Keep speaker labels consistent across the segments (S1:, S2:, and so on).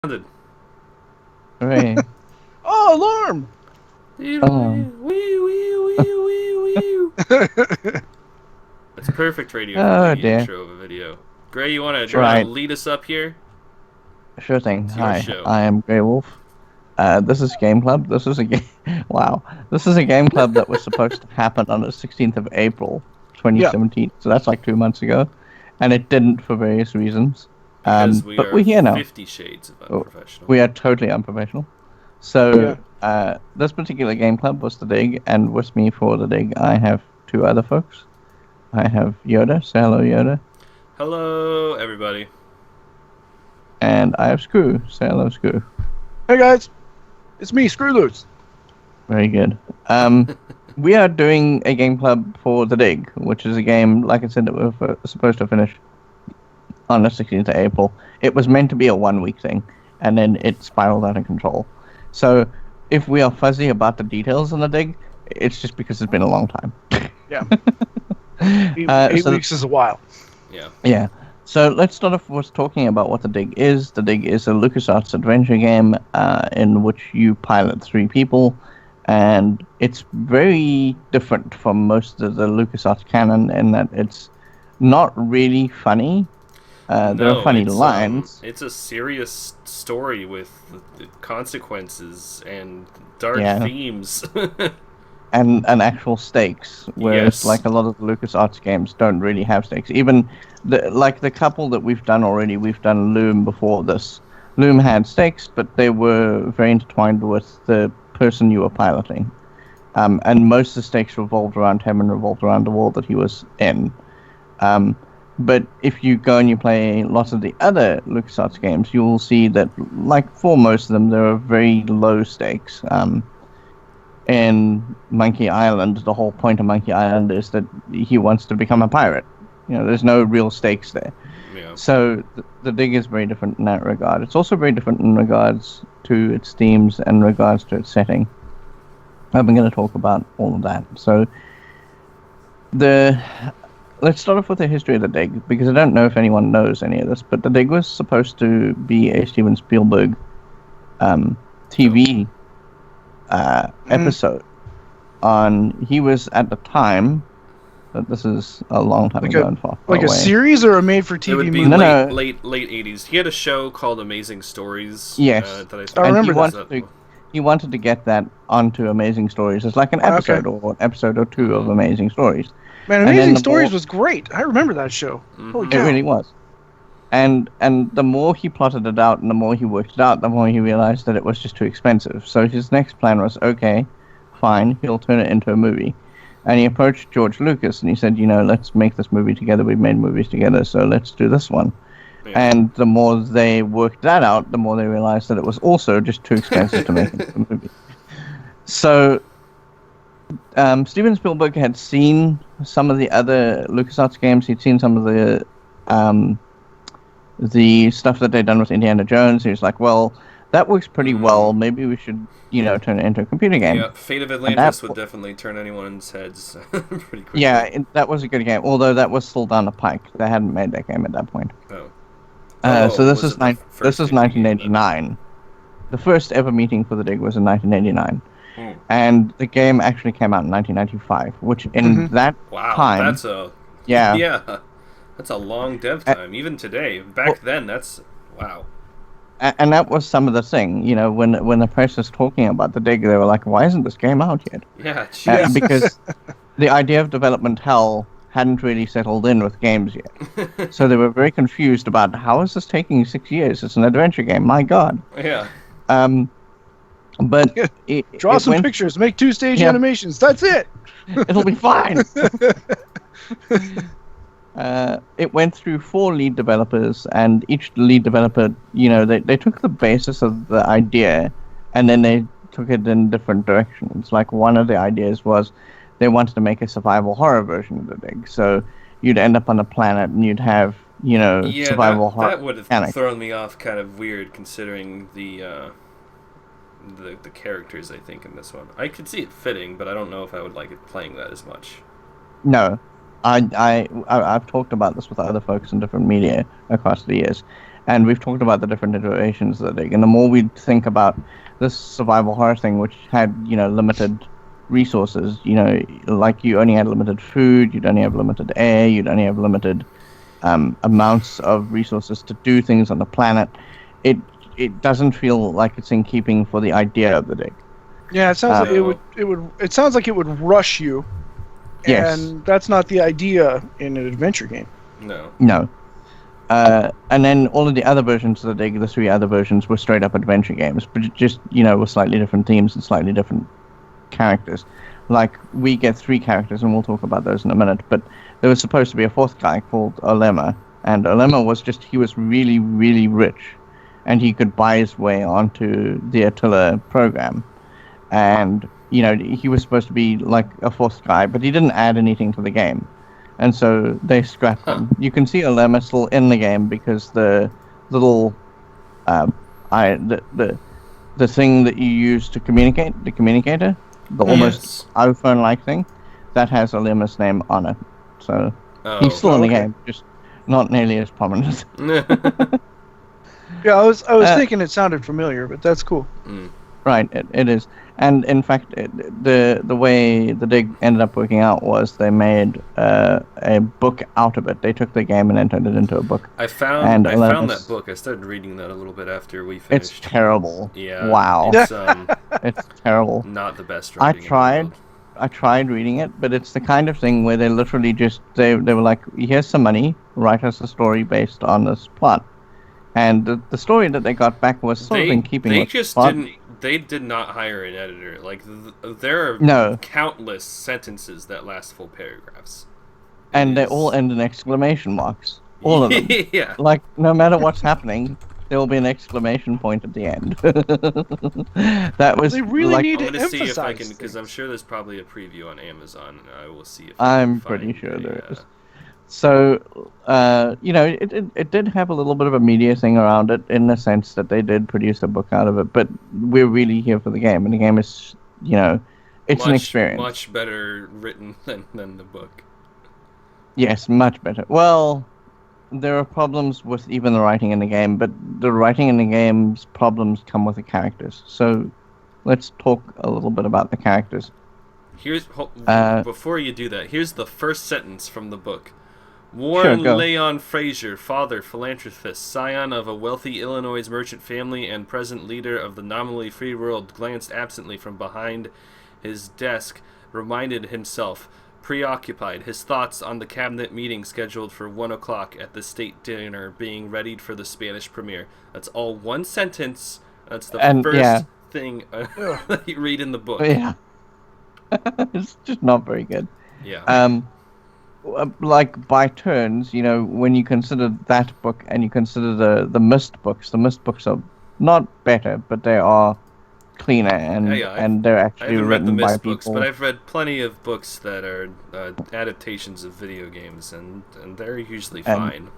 S1: Sounded.
S2: Hooray.
S3: Oh, alarm!
S2: Oh,
S1: It's perfect radio for
S2: oh
S1: doing the
S2: dear.
S1: intro of a video. Gray, you wanna
S2: Right.
S1: lead us up here?
S2: Sure thing.
S1: It's your
S2: Hi,
S1: show.
S2: I am Grey Wolf. This is Game Club. This is a game. Wow. This is a Game Club that was supposed to happen on the 16th of April,
S3: Yeah.
S2: 2017. So that's like 2 months ago. And it didn't for various reasons.
S1: Because we
S2: But
S1: are
S2: we're here now.
S1: 50 shades of
S2: Oh,
S1: unprofessional.
S2: we are totally unprofessional.
S3: Yeah.
S2: So, this particular Game Club was the dig, and with me for the dig, I have two other folks. I have Yoda. Say hello, Yoda.
S1: Hello, everybody.
S2: And I have Screw. Say hello, Screw.
S3: Hey guys, it's me, Screw Loose.
S2: Very good. We are doing a game club for The Dig, which is a game, like I said, that we were supposed to finish on the 16th of April. It was meant to be a 1 week thing, and then it spiraled out of control. So, if we are fuzzy about the details on The Dig, it's just because it's been a long time.
S3: Yeah. Eight
S2: so-
S3: weeks is a while.
S1: Yeah.
S2: Yeah. So let's start off with talking about what The Dig is. The Dig is a LucasArts adventure game in which you pilot three people, and it's very different from most of the LucasArts canon in that it's not really funny. There are funny lines.
S1: It's a serious story with consequences and dark
S2: Yeah.
S1: themes.
S2: And actual stakes, whereas
S1: Yes.
S2: like a lot of the LucasArts games don't really have stakes. Even the couple that we've done already, we've done Loom before this. Loom had stakes, but they were very intertwined with the person you were piloting. And most of the stakes revolved around him and revolved around the world that he was in. But if you go and you play lots of the other LucasArts games, you will see that, like for most of them, there are very low stakes. In Monkey Island, the whole point of Monkey Island is that he wants to become a pirate. You know, there's no real stakes there.
S1: Yeah.
S2: So the Dig is very different in that regard. It's also very different in regards to its themes and regards to its setting. I'm going to talk about all of that. So let's start off with the history of the Dig, because I don't know if anyone knows any of this, but the Dig was supposed to be a Steven Spielberg TV episode. He was at the time, but this is a long time ago and far
S3: Like
S2: away.
S3: a series or a made-for-TV
S1: It would be
S3: movie?
S2: No.
S1: late 80s. He had a show called Amazing Stories.
S2: Yes.
S1: That
S3: I remember
S2: He wanted to get that onto Amazing Stories as like an episode or an episode or two of Amazing Stories.
S3: Man,
S2: And then
S3: Amazing
S2: the
S3: Stories
S2: more-
S3: was great. I remember that show. Holy
S2: It
S3: cow.
S2: really was. And the more he plotted it out and the more he worked it out, the more he realized that it was just too expensive. So his next plan was, okay, fine, he'll turn it into a movie. And he approached George Lucas and he said, let's make this movie together. We've made movies together, so let's do this one.
S1: Yeah.
S2: And the more they worked that out, the more they realized that it was also just too expensive to make into a movie. So Steven Spielberg had seen some of the other LucasArts games. He'd seen some of the stuff that they'd done with Indiana Jones. He was like, well, that works pretty well. Maybe we should, turn it into a computer game.
S1: Yeah, Fate of Atlantis would definitely turn anyone's heads pretty quickly.
S2: Yeah, that was a good game, although that was still down the pike. They hadn't made that game at that point. So this is 1989. The first ever meeting for the Dig was in 1989. And the game actually came out in 1995, which in that time...
S1: That's a...
S2: Yeah.
S1: Yeah, that's a long dev time. Even today. Back then, that's... Wow.
S2: And that was some of the thing, when the press was talking about the Dig, they were like, why isn't this game out yet?
S1: Yeah, jeez.
S2: Because the idea of development hell hadn't really settled in with games yet. So they were very confused about, how is this taking 6 years? It's an adventure game, my god.
S1: Yeah.
S2: But
S3: Draw some pictures, make 2-stage animations. That's it.
S2: It'll be fine. It went through 4 lead developers, and each lead developer, they took the basis of the idea, and then they took it in different directions. Like, one of the ideas was they wanted to make a survival horror version of the Dig. So you'd end up on a planet, and you'd have, survival horror.
S1: That would have thrown me off kind of weird, considering the characters, I think, in this one. I could see it fitting, but I don't know if I would like it playing that as much.
S2: No. I've talked about this with other folks in different media across the years, And we've talked about the different iterations of the dig, and the more we think about this survival horror thing, which had, limited resources, like you only had limited food, you'd only have limited air, you'd only have limited amounts of resources to do things on the planet. It doesn't feel like it's in keeping for the idea of the dig.
S3: Yeah, it sounds like it sounds like it would rush you.
S2: Yes.
S3: And that's not the idea in an adventure game.
S2: No. And then all of the other versions of the dig, the 3 other versions, were straight up adventure games, but just, with slightly different themes and slightly different characters. Like, we get 3 characters, and we'll talk about those in a minute, but there was supposed to be a 4th guy called Olema, and Olema he was really, really rich, and he could buy his way onto the Attila program. And, he was supposed to be like a 4th guy, but he didn't add anything to the game. And so they scrapped him. You can see Olema still in the game because the little, the thing that you use to communicate, the communicator, the almost iPhone-like thing, that has Olema's name on it. So he's still in the game, just not nearly as prominent.
S3: Yeah, I was thinking it sounded familiar, but that's cool.
S2: Right, it is. And in fact, the way the dig ended up working out was they made a book out of it. They took the game and then turned it into a book.
S1: I found that book. I started reading that a little bit after we finished.
S2: It's terrible.
S1: Yeah.
S2: Wow.
S1: It's,
S2: it's terrible.
S1: Not the best writing.
S2: I tried reading it, but it's the kind of thing where they literally just they were like, here's some money, write us a story based on this plot. And the story that they got back was sort of in keeping with the plot.
S1: They did not hire an editor. Like, there are countless sentences that last full paragraphs.
S2: And they all end in exclamation marks. All of them.
S1: Yeah.
S2: Like, no matter what's happening, there will be an exclamation point at the end. That was
S3: they really need to
S1: I'm going to see if I can,
S3: things.
S1: because I'm sure there's probably a preview on Amazon. And I will see if
S2: I'm pretty sure there is. So, it did have a little bit of a media thing around it in the sense that they did produce a book out of it, but we're really here for the game, and the game is, it's an experience.
S1: Much better written than the book.
S2: Yes, much better. Well, there are problems with even the writing in the game, but the writing in the game's problems come with the characters. So, let's talk a little bit about the characters.
S1: Before you do that, here's the first sentence from the book. Warren Leon Fraser, father, philanthropist, scion of a wealthy Illinois merchant family and present leader of the nominally free world, glanced absently from behind his desk, reminded himself, preoccupied, his thoughts on the cabinet meeting scheduled for 1 o'clock at the state dinner being readied for the Spanish premiere. That's all one sentence. That's the first thing that you read in the book.
S2: Yeah. It's just not very good.
S1: Yeah.
S2: Like, by turns, when you consider that book and you consider the Myst books are not better, but they are cleaner and they're actually written by people.
S1: Books, but I've read plenty of books that are adaptations of video games, and they're usually fine.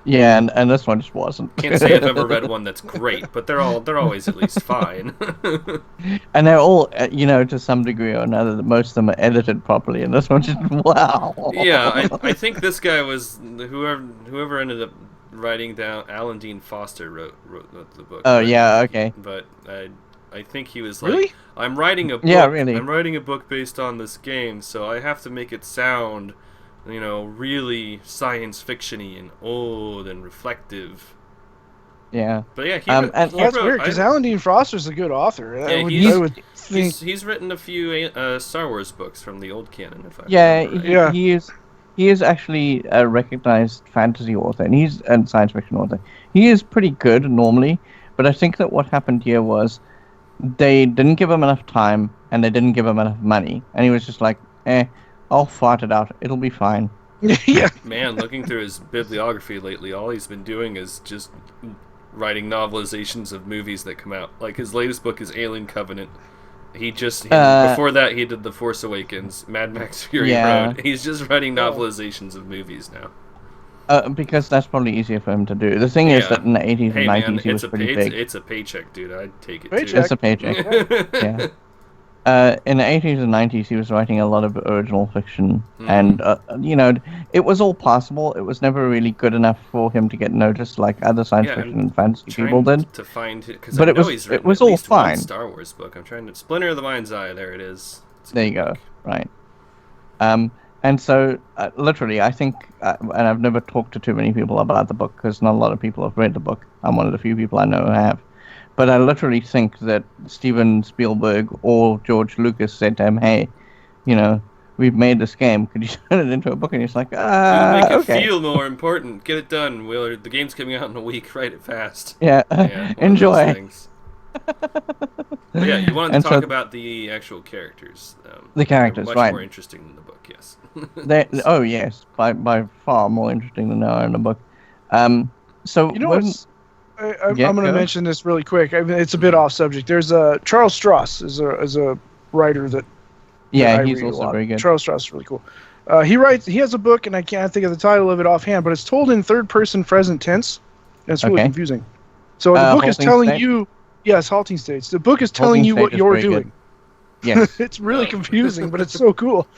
S2: Yeah, and this one just wasn't.
S1: Can't say I've ever read one that's great, but they're always at least fine.
S2: And they're all, to some degree or another, most of them are edited properly, and this one just wow.
S1: Yeah, I think this guy was whoever ended up writing down. Alan Dean Foster wrote the book.
S2: Oh, yeah, okay.
S1: But I think he was like,
S3: really?
S1: I'm writing a book.
S2: Yeah, really.
S1: I'm writing a book based on this game, so I have to make it sound, really science fiction-y and old and reflective.
S2: Yeah.
S1: But yeah,
S3: that's weird because Alan Dean Foster's a good author.
S1: He's written a few Star Wars books from the old canon. If I remember right.
S2: He is actually a recognized fantasy author, and he's a science fiction author. He is pretty good normally, but I think that what happened here was they didn't give him enough time, and they didn't give him enough money, and he was just like, I'll fart it out. It'll be fine.
S3: Yeah.
S1: Man, looking through his bibliography lately, all he's been doing is just writing novelizations of movies that come out. Like, his latest book is Alien Covenant. Before that, he did The Force Awakens, Mad Max Fury Road. He's just writing novelizations of movies now.
S2: Because that's probably easier for him to do. The thing is that in the 80s and 90s, he was pretty big.
S1: It's a paycheck, dude. I'd take it,
S3: too.
S2: It's a paycheck. Yeah. in the 80s and 90s, he was writing a lot of original fiction, and it was all possible. It was never really good enough for him to get noticed like other science fiction and fantasy people did.
S1: To find, because
S2: but
S1: I know he's written at least one Star Wars book. I'm trying to Splinter of the Mind's Eye. There it is.
S2: There you go. Right. And so, literally, I think, and I've never talked to too many people about the book because not a lot of people have read the book. I'm one of the few people I know who have. But I literally think that Steven Spielberg or George Lucas said to him, hey, we've made this game. Could you turn it into a book? And he's like,
S1: make it
S2: okay.
S1: feel more important. Get it done. The game's coming out in a week. Write it fast.
S2: Yeah, enjoy.
S1: Yeah, you wanted to talk about the actual characters.
S2: The characters,
S1: much
S2: right.
S1: more interesting than the book, yes.
S2: Yes, by far more interesting than they are in the book. So
S3: I'm going to mention this really quick. I mean, it's a bit off subject. There's Charles Stross is a writer that
S2: he's also very good.
S3: Charles Stross is really cool. He has a book, and I can't think of the title of it offhand, but it's told in third person present tense. And it's really confusing. So the book is telling you, yes, halting states. The book is telling you what you're doing.
S2: Yes.
S3: It's really confusing, but it's so cool.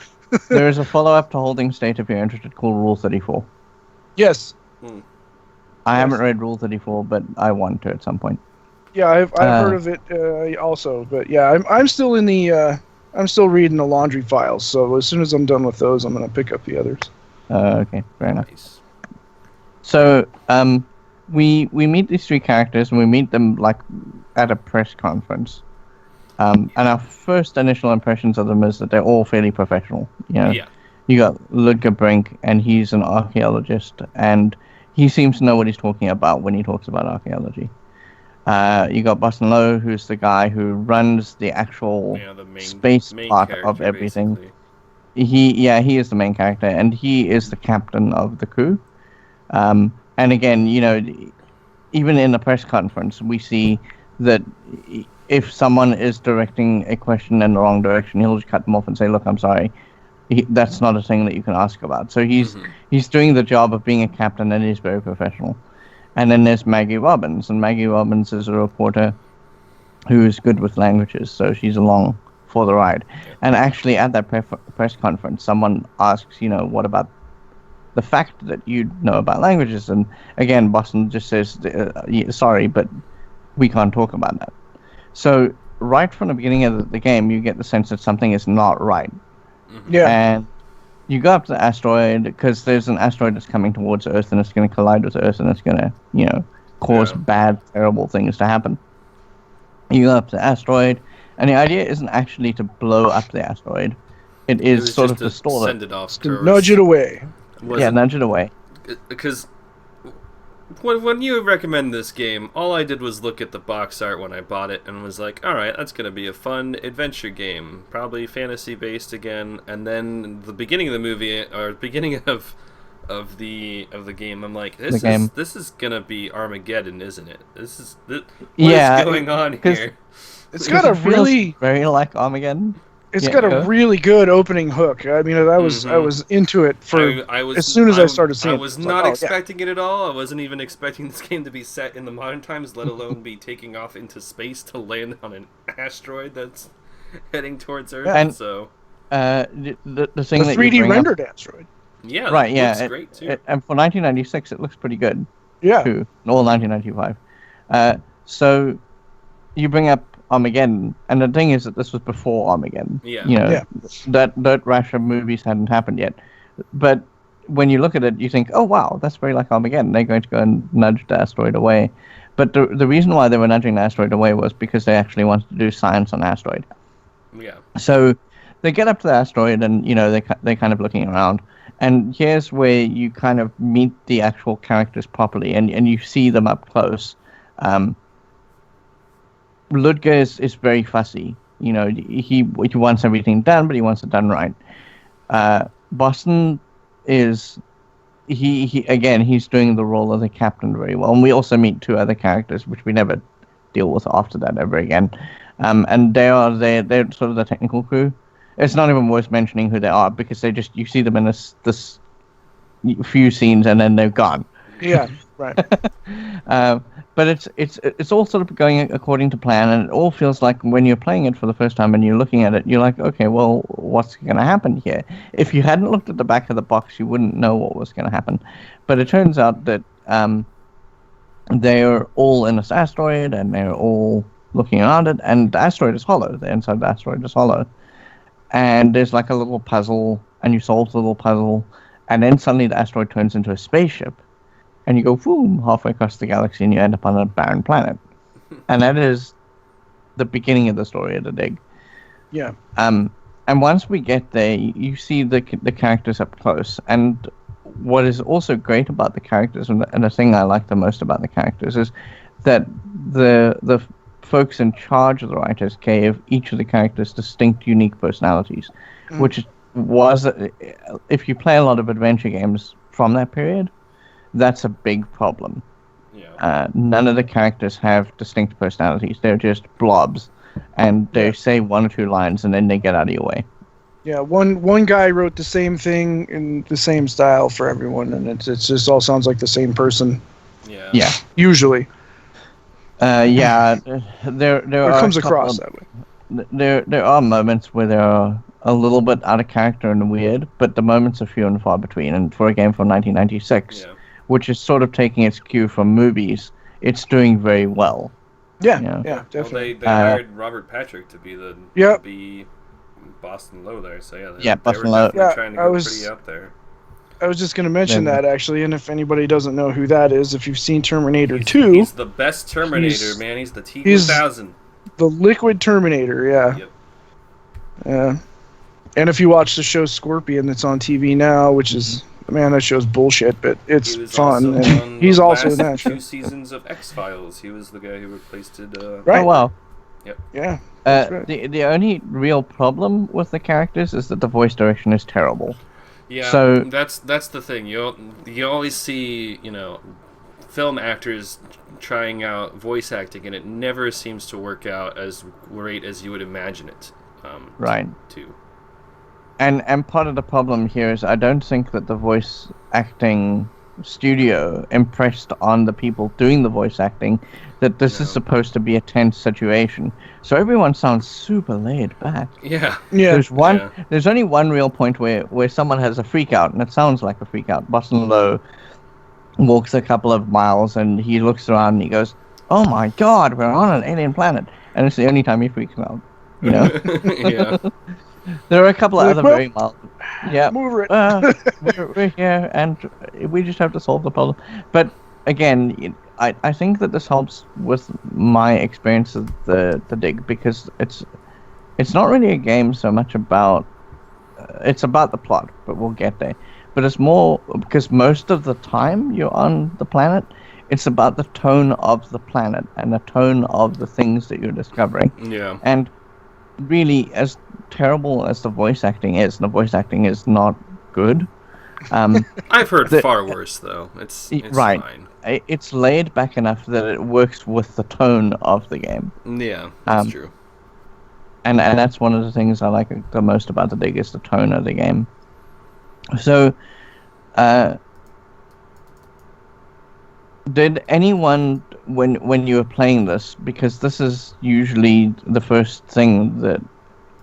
S2: There is a follow-up to Holding State if you're interested called Rule 34.
S3: Yes.
S2: I haven't read Rule 34, but I want to at some point.
S3: Yeah, I've heard of it also, but yeah, I'm still in the I'm still reading the laundry files. So as soon as I'm done with those, I'm gonna pick up the others.
S2: Okay, fair enough. Nice. So we meet these three characters, and we meet them like at a press conference. And our first initial impressions of them is that they're all fairly professional. Yeah. You got Ludger Brink, and he's an archaeologist, and he seems to know what he's talking about when he talks about archaeology. You got Boston Lowe, who's the guy who runs the actual space part of everything. Basically. He is the main character, and he is the captain of the crew. And again, even in the press conference, we see that if someone is directing a question in the wrong direction, he'll just cut them off and say, look, I'm sorry. That's not a thing that you can ask about. So he's doing the job of being a captain, and he's very professional. And then there's Maggie Robbins, and Maggie Robbins is a reporter who is good with languages, so she's along for the ride. And actually, at that press conference, someone asks, what about the fact that you know about languages? And again, Boston just says, sorry, but we can't talk about that. So right from the beginning of the game, you get the sense that something is not right.
S3: Yeah.
S2: And you go up to the asteroid because there's an asteroid that's coming towards Earth, and it's going to collide with Earth, and it's going to, cause bad, terrible things to happen. You go up to the asteroid, and the idea isn't actually to blow up the asteroid. It is sort of to stall
S1: send it off,
S3: to nudge it away.
S2: Nudge it away.
S1: Because when you recommend this game, all I did was look at the box art when I bought it and was like, alright, that's going to be a fun adventure game. Probably fantasy-based again. And then the beginning of the movie, or beginning of the game, I'm like, this is going to be Armageddon, isn't it? What is going on here?
S3: It's got a really...
S2: very like Armageddon.
S3: It's got a really good opening hook. I mean, I was into it as soon as I started seeing it.
S1: I was not expecting it at all. I wasn't even expecting this game to be set in the modern times, let alone be taking off into space to land on an asteroid that's heading towards Earth.
S2: And
S1: so
S2: the thing that
S3: 3D rendered asteroid.
S1: Yeah,
S2: right. Yeah,
S1: looks great too.
S2: And for 1996, it looks pretty good.
S3: Yeah.
S2: Too. Or 1995. So you bring up Armageddon, and the thing is that this was before Armageddon.
S1: Yeah.
S2: That rash of movies hadn't happened yet. But when you look at it, you think, oh wow, that's very like Armageddon. They're going to go and nudge the asteroid away. But the reason why they were nudging the asteroid away was because they actually wanted to do science on the asteroid.
S1: Yeah.
S2: So they get up to the asteroid, and they're kind of looking around. And here's where you kind of meet the actual characters properly, and you see them up close. Ludger is very fussy. He wants everything done, but he wants it done right. Boston is he's doing the role of the captain very well. And we also meet two other characters, which we never deal with after that ever again. And they're sort of the technical crew. It's not even worth mentioning who they are because you see them in this few scenes and then they're gone.
S3: Yeah, right.
S2: but it's all sort of going according to plan, and it all feels like when you're playing it for the first time and you're looking at it, you're like, okay, well, what's going to happen here? If you hadn't looked at the back of the box, you wouldn't know what was going to happen. But it turns out that they're all in this asteroid, and they're all looking around it, and the asteroid is hollow. The inside of the asteroid is hollow. And there's like a little puzzle, and you solve the little puzzle, and then suddenly the asteroid turns into a spaceship. And you go, boom, halfway across the galaxy, and you end up on a barren planet. And that is the beginning of the story of the dig.
S3: Yeah.
S2: And once we get there, you see the characters up close. And what is also great about the characters, and the thing I like the most about the characters, is that the folks in charge of the writers gave each of the characters distinct, unique personalities, which was, if you play a lot of adventure games from that period, that's a big problem.
S1: Yeah.
S2: None of the characters have distinct personalities. They're just blobs, and they say one or two lines, and then they get out of your way.
S3: Yeah, one guy wrote the same thing in the same style for everyone, and it just all sounds like the same person.
S1: Yeah.
S2: Yeah.
S3: Usually.
S2: Yeah. There
S3: comes across that way.
S2: There are moments where they're a little bit out of character and weird, but the moments are few and far between. And for a game from 1996. Yeah. Which is sort of taking its cue from movies, it's doing very well.
S3: Yeah, definitely.
S1: Well, they hired Robert Patrick to be be Boston Low there, so
S2: Boston Low.
S1: They're trying to go pretty out there.
S3: I was just going to mention that, actually, and if anybody doesn't know who that is, if you've seen Terminator 2...
S1: He's the best Terminator, man. He's the T-1000.
S3: The Liquid Terminator, yeah. Yep. Yeah. And if you watch the show Scorpion that's on TV now, which is... Man, that show's bullshit, but it's fun. And he's also in that show.
S1: 2 seasons of X-Files. He was the guy who replaced it.
S2: Right. Oh, wow.
S1: Yep.
S3: Yeah.
S2: Right. The only real problem with the characters is that the voice direction is terrible.
S1: Yeah,
S2: so
S1: that's the thing. You always see, film actors trying out voice acting, and it never seems to work out as great as you would imagine it.
S2: Right.
S1: To.
S2: And part of the problem here is I don't think that the voice acting studio impressed on the people doing the voice acting that this is supposed to be a tense situation. So everyone sounds super laid back.
S1: Yeah.
S2: There's only one real point where someone has a freak out, and it sounds like a freak out. Boston Low walks a couple of miles, and he looks around and he goes, "Oh my God, we're on an alien planet," and it's the only time he freaks out.
S1: Yeah.
S2: There are a couple of other very mild. Yeah.
S3: Move it.
S2: We're here, and we just have to solve the problem. But again, I think that this helps with my experience of the dig, because it's not really a game so much about it's about the plot, but we'll get there. But it's more because most of the time you're on the planet, it's about the tone of the planet and the tone of the things that you're discovering.
S1: Yeah.
S2: And really, as terrible as the voice acting is, and the voice acting is not good.
S1: I've heard far worse, though. It's
S2: right.
S1: Fine.
S2: It's laid back enough that it works with the tone of the game.
S1: Yeah, that's true.
S2: And that's one of the things I like the most about the dig, is the tone of the game. So, did anyone, when you were playing this, because this is usually the first thing that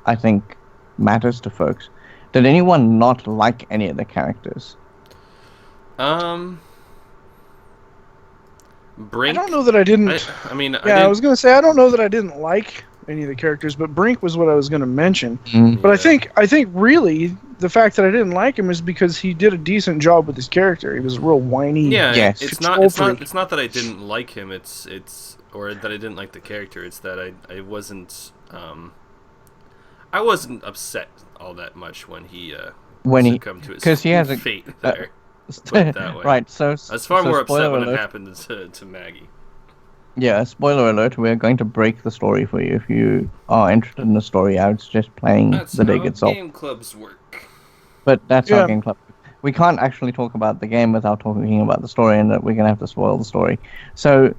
S2: I think matters to folks, did anyone not like any of the characters?
S1: Brink.
S3: I don't know that I didn't. I was going to say I don't know that I didn't like any of the characters, but Brink was what I was going to mention. But I think really the fact that I didn't like him is because he did a decent job with his character. He was a real whiny.
S1: Yeah,
S2: yes.
S1: It's not that I didn't like him. It's or that I didn't like the character. It's that I wasn't upset all that much when he succumbed to his fate there. Put it that way.
S2: Right, so
S1: I was far more upset when it happened to Maggie.
S2: Yeah, spoiler alert, we're going to break the story for you. If you are interested in the story, I would suggest playing the dig itself.
S1: Game clubs work.
S2: But that's how Game Club. We can't actually talk about the game without talking about the story, and that we're going to have to spoil the story. So,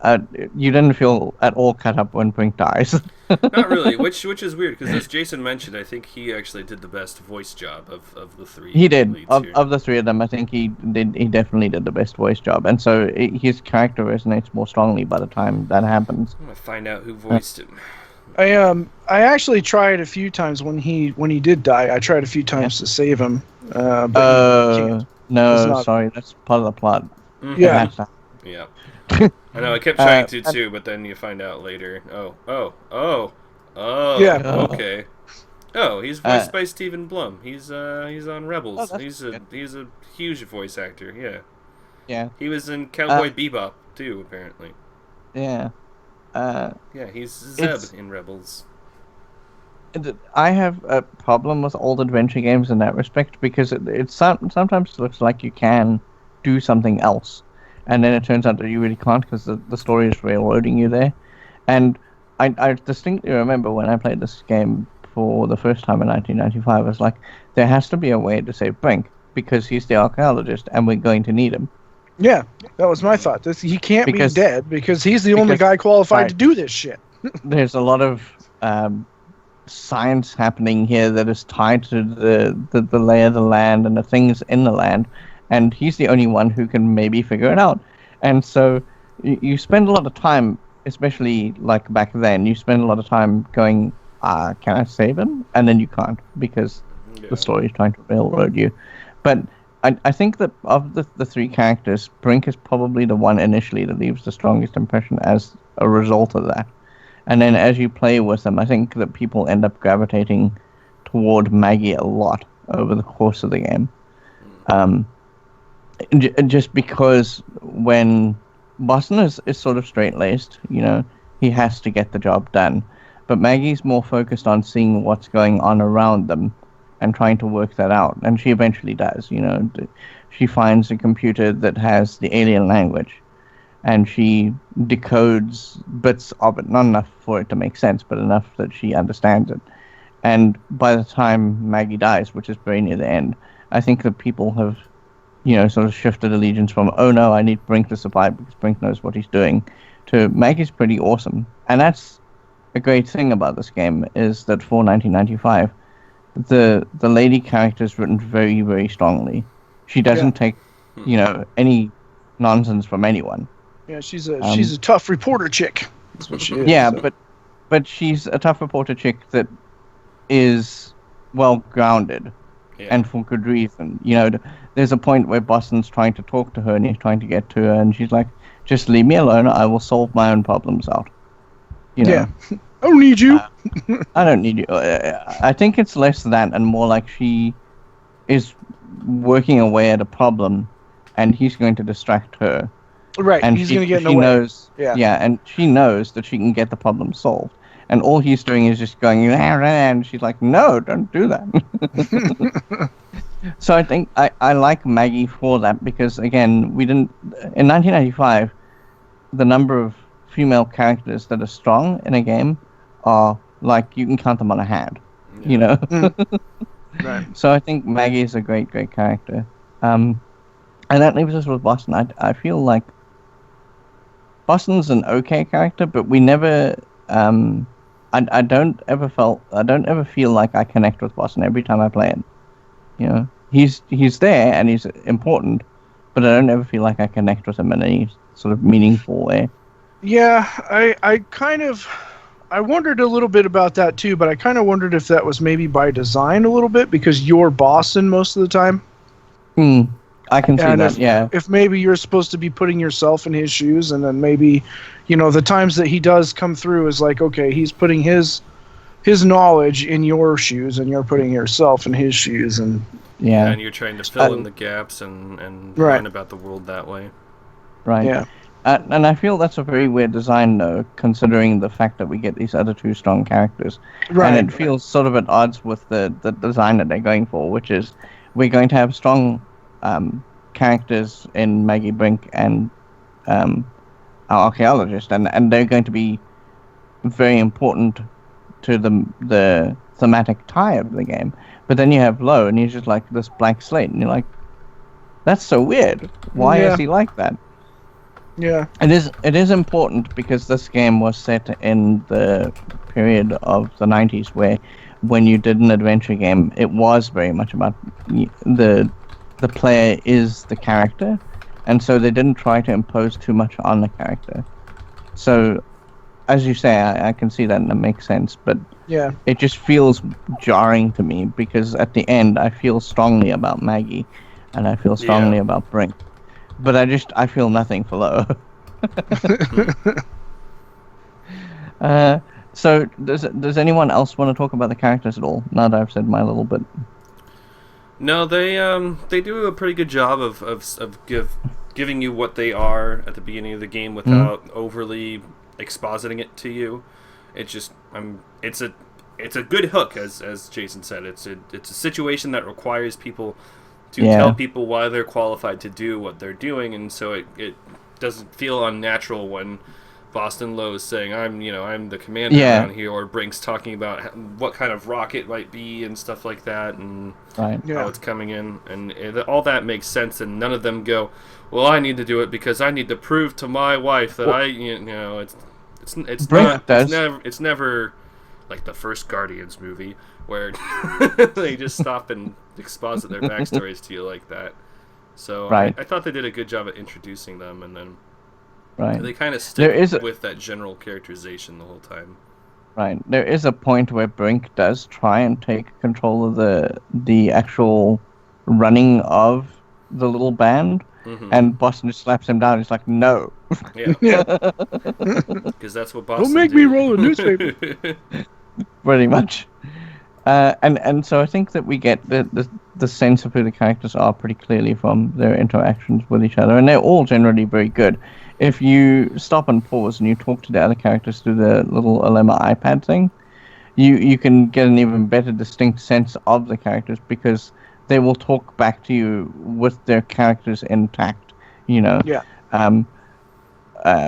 S2: you didn't feel at all cut up when Brink dies.
S1: Not really, which is weird because as Jason mentioned, I think he actually did the best voice job of the three.
S2: He did of the three of them. I think he did. He definitely did the best voice job, and so his character resonates more strongly by the time that happens.
S1: I'm gonna find out who voiced him.
S3: I actually tried a few times when he did die. I tried a few times to save him.
S2: No, sorry, that's part of the plot.
S1: Mm-hmm.
S3: Yeah.
S1: Yeah. I know, I kept trying to too, but then you find out later. Oh.
S3: Yeah.
S1: Okay. Oh, he's voiced by Stephen Blum. He's on Rebels. He's a huge voice actor. Yeah.
S2: Yeah.
S1: He was in Cowboy Bebop too, apparently.
S2: Yeah.
S1: Yeah, he's Zeb in Rebels.
S2: I have a problem with old adventure games in that respect because it sometimes looks like you can do something else, and then it turns out that you really can't because the story is railroading you there. And I distinctly remember when I played this game for the first time in 1995, I was like, there has to be a way to save Brink because he's the archaeologist and we're going to need him.
S3: Yeah, that was my thought. He can't be dead because he's the only guy qualified to do this shit.
S2: There's a lot of science happening here that is tied to the lay of the land and the things in the land, and he's the only one who can maybe figure it out. And so you spend a lot of time, especially like back then, you spend a lot of time going, can I save him? And then you can't because the story is trying to railroad you. But I think that of the three characters, Brink is probably the one initially that leaves the strongest impression as a result of that. And then as you play with them, I think that people end up gravitating toward Maggie a lot over the course of the game. Just because when Boston is sort of straight-laced, he has to get the job done. But Maggie's more focused on seeing what's going on around them and trying to work that out. And she eventually does, She finds a computer that has the alien language. And she decodes bits of it, not enough for it to make sense, but enough that she understands it. And by the time Maggie dies, which is very near the end, I think that people have, sort of shifted allegiance from, oh no, I need Brink to survive because Brink knows what he's doing, to Maggie's pretty awesome. And that's a great thing about this game, is that for 1995, the lady character is written very, very strongly. She doesn't take, any nonsense from anyone.
S3: Yeah, she's a tough reporter chick. That's what she is.
S2: Yeah, so. but she's a tough reporter chick that is well grounded, and for good reason. There's a point where Boston's trying to talk to her, and he's trying to get to her, and she's like, "Just leave me alone. I will solve my own problems out."
S3: Yeah, I don't need you.
S2: I don't need you. I think it's less that and more like she is working away at a problem, and he's going to distract her.
S3: Right, and he's going to get in the way.
S2: Knows, and she knows that she can get the problem solved. And all he's doing is just going, and she's like, no, don't do that. So I think I like Maggie for that because, again, we didn't... In 1995, the number of female characters that are strong in a game are, like, you can count them on a hand,
S3: Right.
S2: So I think Maggie is a great, great character. And that leaves us with Boston. I feel like Boston's an okay character, but we never. I don't ever feel like I connect with Boston every time I play it. He's there and he's important, but I don't ever feel like I connect with him in any sort of meaningful way.
S3: Yeah, I wondered a little bit about that too, but I kind of wondered if that was maybe by design a little bit because you're Boston most of the time.
S2: I can see that,
S3: If maybe you're supposed to be putting yourself in his shoes, and then maybe, the times that he does come through is like, okay, he's putting his knowledge in your shoes, and you're putting yourself in his shoes, and
S1: and you're trying to fill in the gaps and learn about the world that way.
S2: Right. Yeah. And I feel that's a very weird design, though, considering the fact that we get these other two strong characters. Right. And it feels sort of at odds with the design that they're going for, which is we're going to have strong characters in Maggie, Brink, and our archaeologist, and they're going to be very important to the thematic tie of the game. But then you have Lo, and he's just like this blank slate, and you're like, that's so weird. Why is he like that?
S3: Yeah.
S2: It is important because this game was set in the period of the 90s where when you did an adventure game, it was very much about the player is the character, and so they didn't try to impose too much on the character. So, as you say, I can see that and it makes sense, but
S3: yeah,
S2: it just feels jarring to me because at the end I feel strongly about Maggie, and I feel strongly about Brink. But I feel nothing for Lo. So does anyone else want to talk about the characters at all? Now that I've said my little bit.
S1: No, they do a pretty good job of giving you what they are at the beginning of the game without overly expositing it to you. It's just it's a good hook, as Jason said. It's a situation that requires people to tell people why they're qualified to do what they're doing, and so it doesn't feel unnatural when Boston Lowe is saying, I'm the commander around here, or Brink's talking about what kind of rocket might be and stuff like that, and how it's coming in, and all that makes sense, and none of them go, well, I need to do it because I need to prove to my wife that it's never like the first Guardians movie where they just stop and exposit their backstories to you like that. So I thought they did a good job at introducing them, and then they kind of stick with that general characterization the whole time.
S2: Right. There is a point where Brink does try and take control of the actual running of the little band, and Boston just slaps him down. He's like, no.
S1: Yeah. Because that's what Boston
S3: Don't make me roll a newspaper.
S2: Pretty much. And so I think that we get the sense of who the characters are pretty clearly from their interactions with each other, and they're all generally very good. If you stop and pause and you talk to the other characters through the little Alema iPad thing, you can get an even better distinct sense of the characters because they will talk back to you with their characters intact,
S3: Yeah.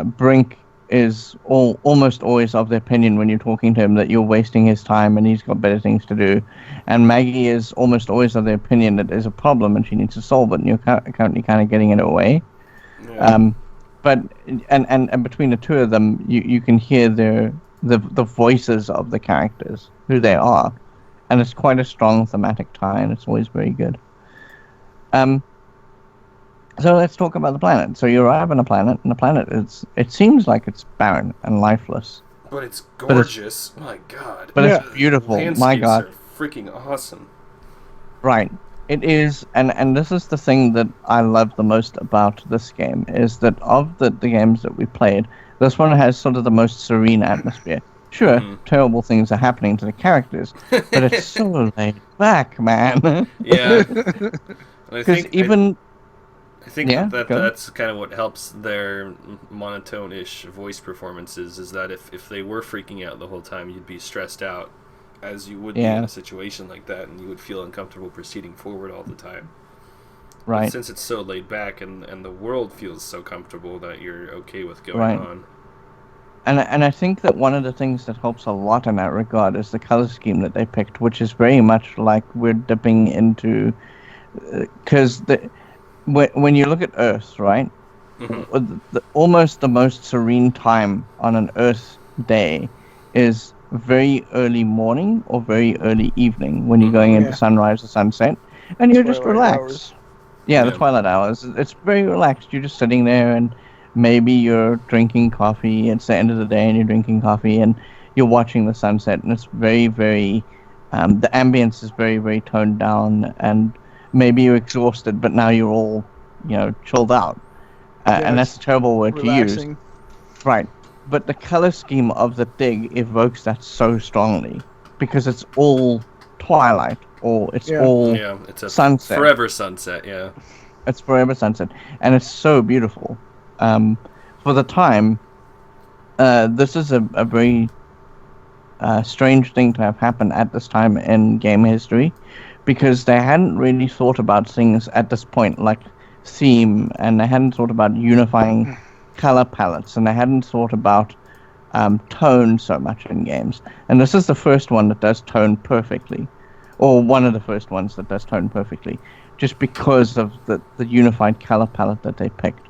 S2: Brink is almost always of the opinion when you're talking to him that you're wasting his time and he's got better things to do. And Maggie is almost always of the opinion that there's a problem and she needs to solve it, and you're currently kind of getting in her way. Yeah. But between the two of them, you can hear the voices of the characters, who they are, and it's quite a strong thematic tie, and it's always very good. So let's talk about the planet. So you arrive on a planet, and the planet it seems like it's barren and lifeless.
S1: But it's gorgeous. My God.
S2: But it's beautiful. My God.
S1: Are freaking awesome.
S2: Right. It is, and this is the thing that I love the most about this game, is that of the games that we played, this one has sort of the most serene atmosphere. Sure, terrible things are happening to the characters, but it's so laid back, man.
S1: Yeah.
S2: Because I
S1: think that's kind of what helps their monotone-ish voice performances, is that if they were freaking out the whole time, you'd be stressed out, as you would be in a situation like that, and you would feel uncomfortable proceeding forward all the time.
S2: Right.
S1: But since it's so laid back and the world feels so comfortable that you're okay with going on.
S2: And I think that one of the things that helps a lot in that regard is the color scheme that they picked, which is very much like we're dipping into... Because when you look at Earth, right, almost the most serene time on an Earth day is very early morning or very early evening when you're going into sunrise or sunset, and you're just relaxed. The twilight hours. It's very relaxed. You're just sitting there, and maybe you're drinking coffee. It's the end of the day, and you're drinking coffee, and you're watching the sunset, and it's very, very... the ambience is very, very toned down, and maybe you're exhausted, but now you're all, chilled out. And that's a terrible word
S3: relaxing.
S2: To use. Right. But the color scheme of the dig evokes that so strongly because it's all twilight or it's all
S1: it's a
S2: sunset.
S1: Forever sunset, yeah.
S2: It's forever sunset. And it's so beautiful. For the time, this is a very strange thing to have happen at this time in game history because they hadn't really thought about things at this point like theme, and they hadn't thought about unifying color palettes, and they hadn't thought about tone so much in games. And this is the first one that does tone perfectly, or one of the first ones that does tone perfectly, just because of the unified color palette that they picked.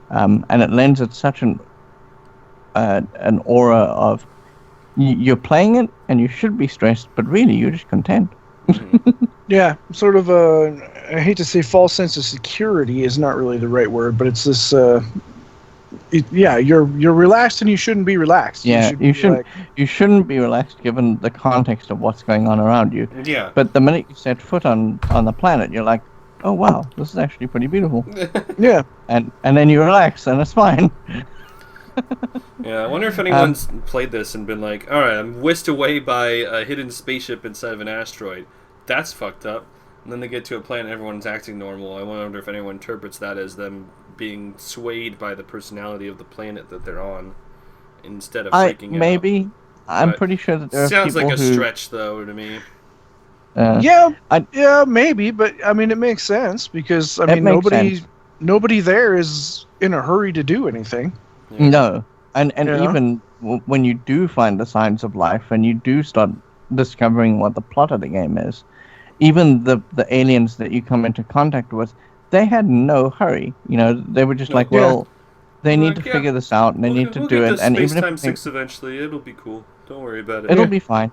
S2: and it lends it such an aura of you're playing it and you should be stressed, but really you're just content.
S3: Yeah, sort of I hate to say false sense of security is not really the right word, but it's this you're relaxed and you shouldn't be relaxed.
S2: Yeah, you shouldn't be relaxed given the context of what's going on around you.
S1: Yeah.
S2: But the minute you set foot on the planet, you're like, oh wow, this is actually pretty beautiful.
S3: Yeah.
S2: And then you relax and it's fine.
S1: Yeah, I wonder if anyone's played this and been like, alright, I'm whisked away by a hidden spaceship inside of an asteroid. That's fucked up. And then they get to a planet and everyone's acting normal. I wonder if anyone interprets that as them being swayed by the personality of the planet that they're on instead of freaking out.
S2: Maybe. I'm pretty sure that there are
S1: sounds
S2: people
S1: like a stretch, though, to me.
S3: Yeah, maybe, but I mean, it makes sense because I mean, nobody there is in a hurry to do anything.
S2: Yeah. No, and even when you do find the signs of life and you do start discovering what the plot of the game is, even the aliens that you come into contact with, they had no hurry. You know, they were just they need to figure this out and they need to do it. And even if
S1: 6 eventually, it'll be cool. Don't worry about it.
S2: It'll be fine.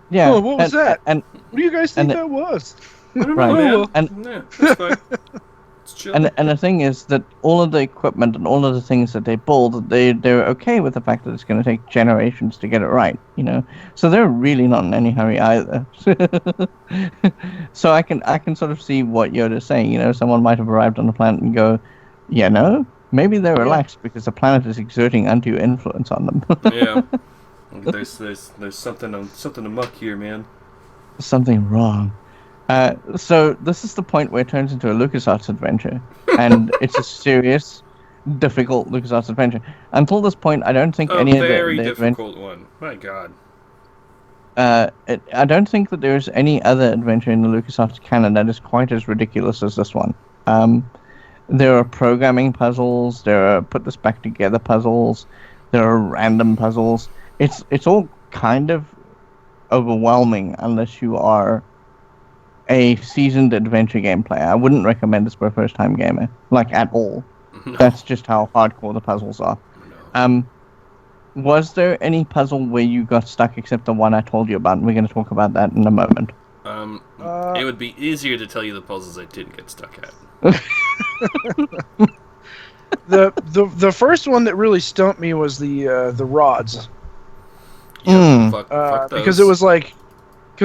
S2: Yeah.
S3: Oh, what was that? And what do you guys think that was?
S1: I don't know, man. That's fine.
S2: And the thing is that all of the equipment and all of the things that they build, they're okay with the fact that it's going to take generations to get it right, you know. So they're really not in any hurry either. So I can sort of see what Yoda's saying. You know, someone might have arrived on the planet and go, yeah, no, maybe they're relaxed because the planet is exerting undue influence on them.
S1: Yeah, there's something amok here, man.
S2: Something wrong. So this is the point where it turns into a LucasArts adventure, and it's a serious, difficult LucasArts adventure. Until this point, I don't think any of the
S1: very difficult one. My God.
S2: I don't think that there's any other adventure in the LucasArts canon that is quite as ridiculous as this one. There are programming puzzles. There are put this back together puzzles. There are random puzzles. It's all kind of overwhelming unless you are a seasoned adventure game player. I wouldn't recommend this for a first-time gamer, like at all. No. That's just how hardcore the puzzles are. No. Was there any puzzle where you got stuck except the one I told you about? And we're going to talk about that in a moment.
S1: It would be easier to tell you the puzzles I didn't get stuck at.
S3: The first one that really stumped me was the rods.
S1: Yeah, fuck those.
S3: Because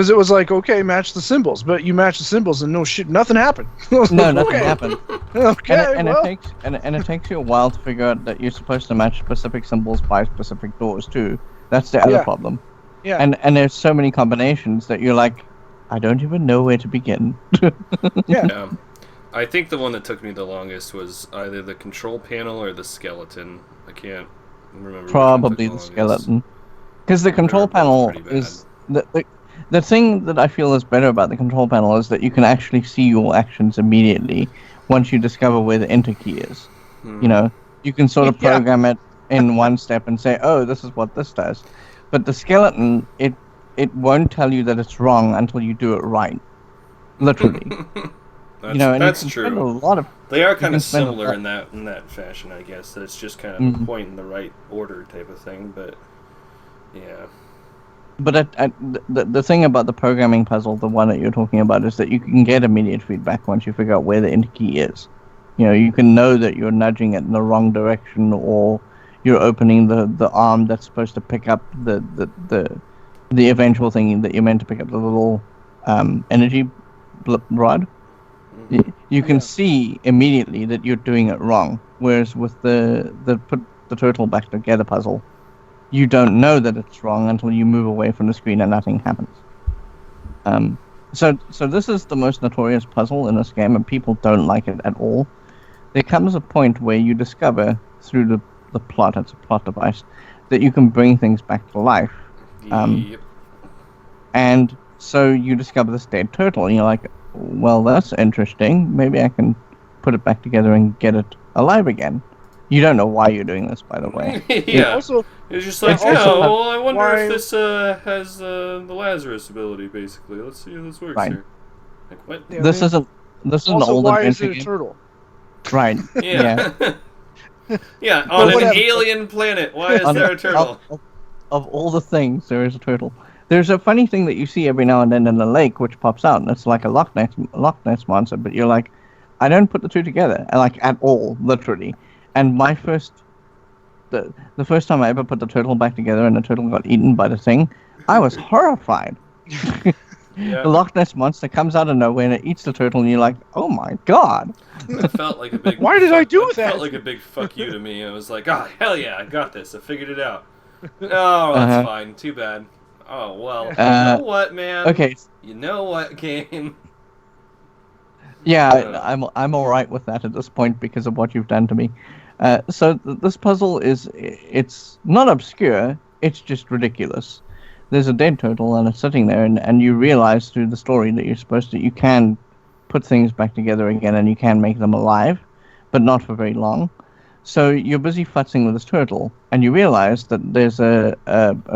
S3: it was like, okay, match the symbols, but you match the symbols and nothing happened.
S2: Nothing happened.
S3: Okay,
S2: and it takes you a while to figure out that you're supposed to match specific symbols by specific doors too. That's the other problem.
S3: Yeah.
S2: And there's so many combinations that you're like, I don't even know where to begin.
S3: Yeah.
S1: I think the one that took me the longest was either the control panel or the skeleton. I can't remember.
S2: Probably the skeleton. Because the control panel is the thing that I feel is better about the control panel is that you can actually see your actions immediately once you discover where the enter key is. You know, you can sort of program it in one step and say, oh, this is what this does. But the skeleton, it won't tell you that it's wrong until you do it right. Literally.
S1: That's true. They are kind of similar in that fashion, I guess. That it's just kind of a point in the right order type of thing, but yeah.
S2: But the thing about the programming puzzle, the one that you're talking about, is that you can get immediate feedback once you figure out where the enter key is. You know, you can know that you're nudging it in the wrong direction, or you're opening the arm that's supposed to pick up the eventual thing that you're meant to pick up, the little energy rod. You can see immediately that you're doing it wrong. Whereas with the put the turtle back together puzzle, you don't know that it's wrong until you move away from the screen and nothing happens. So this is the most notorious puzzle in this game, and people don't like it at all. There comes a point where you discover through the plot, it's a plot device, that you can bring things back to life.
S1: Yep.
S2: And so you discover this dead turtle, and you're like, well, that's interesting. Maybe I can put it back together and get it alive again. You don't know why you're doing this, by the way.
S1: Yeah. It's just like, I wonder if this has the Lazarus ability, basically. Let's see how this works here. Like, what?
S2: Yeah, this is an old
S3: why
S2: adventure
S3: is it a turtle?
S2: Right.
S1: Yeah. Yeah, on an alien planet. Why is there a turtle?
S2: Of all the things, there is a turtle. There's a funny thing that you see every now and then in the lake, which pops out, and it's like a Loch Ness monster. But you're like, I don't put the two together, like at all, literally. And the first time I ever put the turtle back together, and the turtle got eaten by the thing, I was horrified. Yeah. The Loch Ness monster comes out of nowhere and it eats the turtle, and you're like, "Oh my god!"
S1: It felt like a big.
S3: Why did I do that?
S1: It felt like a big fuck you to me. I was like, "Oh hell yeah, I got this. I figured it out." Oh, that's fine. Too bad. Oh well. You know what, man?
S2: Okay.
S1: You know what, game?
S2: Yeah, I'm all right with that at this point because of what you've done to me. So this puzzle it's not obscure. It's just ridiculous. There's a dead turtle and it's sitting there, and you realize through the story that you can put things back together again and you can make them alive, but not for very long. So you're busy futzing with this turtle, and you realize that there's a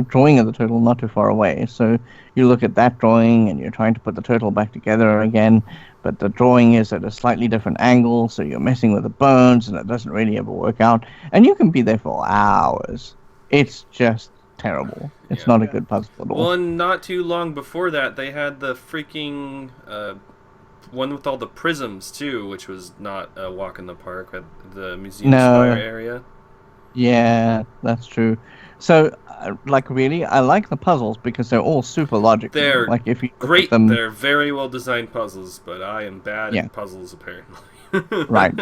S2: drawing of the turtle not too far away. So you look at that drawing and you're trying to put the turtle back together again, but the drawing is at a slightly different angle, so you're messing with the bones and it doesn't really ever work out. And you can be there for hours. It's just terrible. It's not a good puzzle at all.
S1: Well, and not too long before that, they had the freaking one with all the prisms too, which was not a walk in the park at the Museum Square area.
S2: Yeah, that's true. So, really, I like the puzzles because they're all super logical.
S1: They're
S2: like if you
S1: great. They're very well designed puzzles, but I am bad at puzzles apparently.
S2: Right.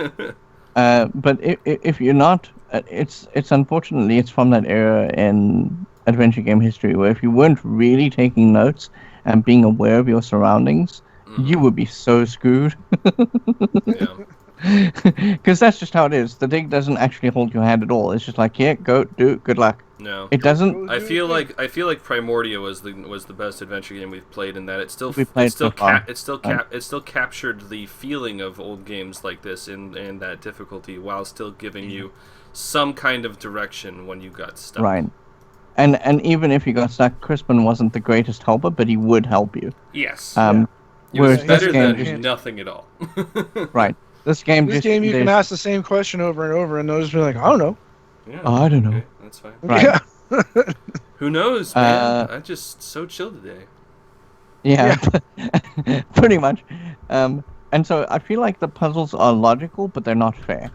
S2: But if you're not, it's unfortunately it's from that era in adventure game history where if you weren't really taking notes and being aware of your surroundings, you would be so screwed. Because that's just how it is. The dig doesn't actually hold your hand at all. It's just like, go, do, good luck.
S1: No,
S2: it doesn't.
S1: I feel like Primordia was the best adventure game we've played in that it still captured the feeling of old games like this in that difficulty while still giving you some kind of direction when you got stuck.
S2: Right. And even if you got stuck, Crispin wasn't the greatest helper, but he would help you.
S1: Yes. It was better than nothing at all.
S2: Right. This game
S3: you can ask the same question over and over, and they'll just be like, I don't know.
S1: Yeah,
S2: I don't know.
S1: Okay, that's fine.
S2: Right.
S3: Yeah.
S1: Who knows, man? I'm just so chill today.
S2: Yeah. Pretty much. And so I feel like the puzzles are logical, but they're not fair.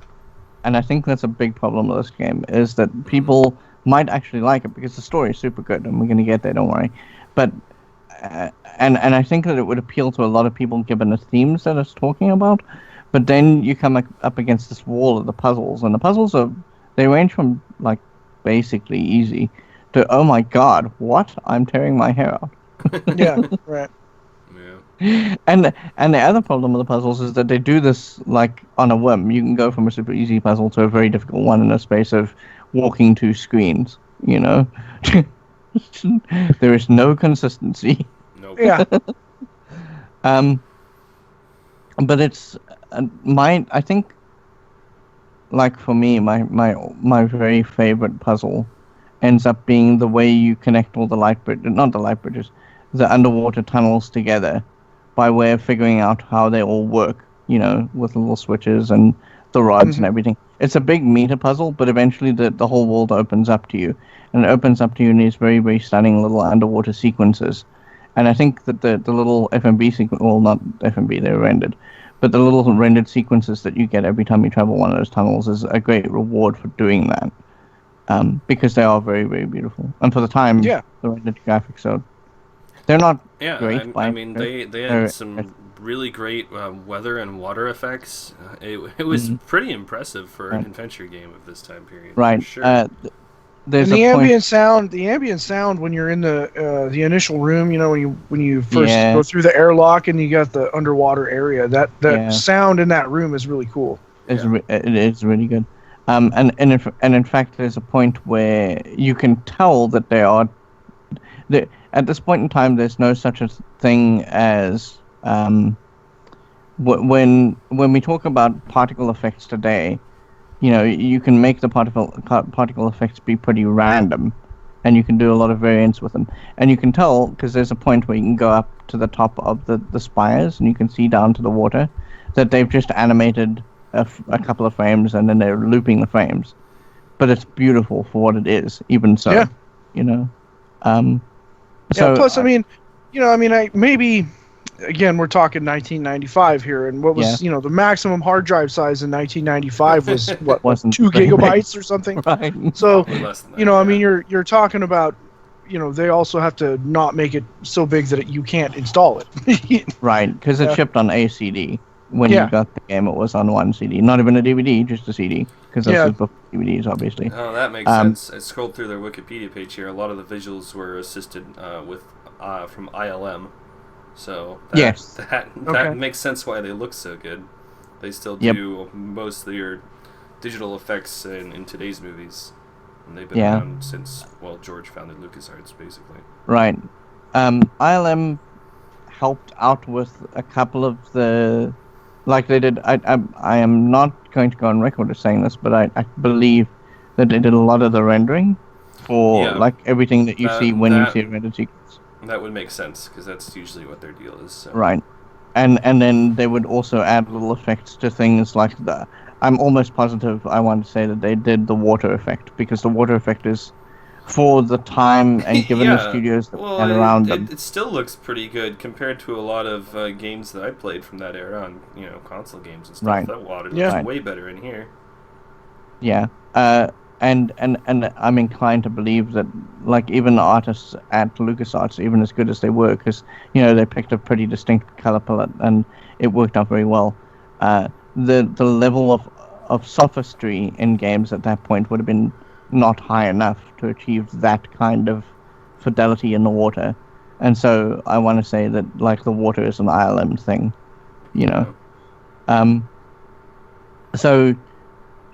S2: And I think that's a big problem with this game, is that people might actually like it because the story is super good, and we're going to get there, don't worry. But and I think that it would appeal to a lot of people given the themes that it's talking about. But then you come up against this wall of the puzzles, and the puzzles they range from like basically easy to, oh my god, what? I'm tearing my hair out.
S3: Yeah, right.
S1: Yeah.
S2: And the other problem with the puzzles is that they do this like on a whim. You can go from a super easy puzzle to a very difficult one in a space of walking 2 screens, you know? There is no consistency.
S1: Nope.
S3: Yeah.
S2: But it's I think, like for me, my very favorite puzzle ends up being the way you connect all the the underwater tunnels together by way of figuring out how they all work, you know, with little switches and the rods and everything. It's a big meter puzzle, but eventually the whole world opens up to you. And it opens up to you in these very, very stunning little underwater sequences. And I think that the little FMV sequence, well, not FMV, they're rendered, but the little rendered sequences that you get every time you travel one of those tunnels is a great reward for doing that. Because they are very, very beautiful. And for the time, the rendered graphics are... They're not great.
S1: I mean, they had some really great weather and water effects. It was pretty impressive for an adventure game of this time period.
S2: Right.
S1: For sure.
S3: There's the ambient sound when you're in the initial room, you know, when you first go through the airlock and you got the underwater area, that sound in that room is really cool.
S2: It is really good. And in fact, there's a point where you can tell that they are. At this point in time, there's no such a thing as when we talk about particle effects today. You know, you can make the particle effects be pretty random, and you can do a lot of variance with them. And you can tell because there's a point where you can go up to the top of the spires, and you can see down to the water, that they've just animated a couple of frames and then they're looping the frames, but it's beautiful for what it is. Even so, So
S3: plus, maybe. Again, we're talking 1995 here, and what was the maximum hard drive size in 1995 was what, 2 gigabytes or something?
S2: Right.
S3: So you're talking about, they also have to not make it so big that you can't install it.
S2: Right, because it shipped on a CD. When you got the game, it was on one CD, not even a DVD, just a CD. Because this was before DVDs, obviously.
S1: Oh, that makes sense. I scrolled through their Wikipedia page here. A lot of the visuals were assisted with from ILM. So that makes sense why they look so good. They still do most of your digital effects in today's movies. And they've been around since, George founded LucasArts, basically.
S2: Right. ILM helped out with a couple of the... Like they did... I am not going to go on record as saying this, but I believe that they did a lot of the rendering for everything that you see when you see a rendered sequence.
S1: That would make sense, because that's usually what their deal is. So.
S2: Right. And then they would also add little effects to things like the... I'm almost positive I want to say that they did the water effect, because the water effect is for the time and given the studios that had around them.
S1: It still looks pretty good compared to a lot of games that I played from that era on console games and stuff.
S2: Right.
S1: That water looks way better in here.
S2: Yeah. And I'm inclined to believe that, like, even the artists at LucasArts, even as good as they were, because, they picked a pretty distinct color palette, and it worked out very well. The level of sophistry in games at that point would have been not high enough to achieve that kind of fidelity in the water. And so I want to say that, like, the water is an ILM thing, So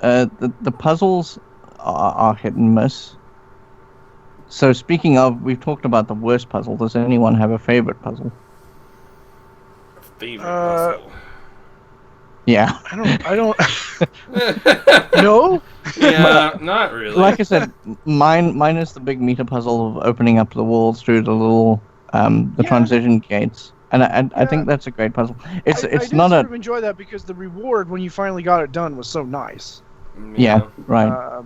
S2: the puzzles are hit and miss. So speaking of, we've talked about the worst puzzle. Does anyone have a favorite puzzle?
S1: Favorite puzzle?
S2: Yeah.
S3: I don't. No.
S1: Yeah, not really.
S2: Like I said, mine is the big meter puzzle of opening up the walls through the little transition gates. And I think that's a great puzzle. It's not
S3: I enjoy that because the reward when you finally got it done was so nice.
S2: Yeah, right.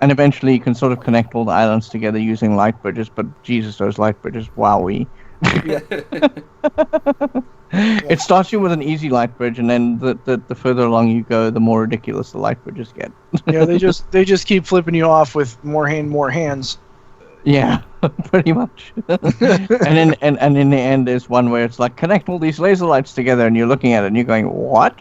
S2: And eventually you can sort of connect all the islands together using light bridges, but Jesus, those light bridges, wowee. It starts you with an easy light bridge, and then the further along you go, the more ridiculous the light bridges get.
S3: Yeah, they just keep flipping you off with more hands.
S2: Yeah, pretty much. and in the end, there's one where it's like, connect all these laser lights together, and you're looking at it and you're going, what?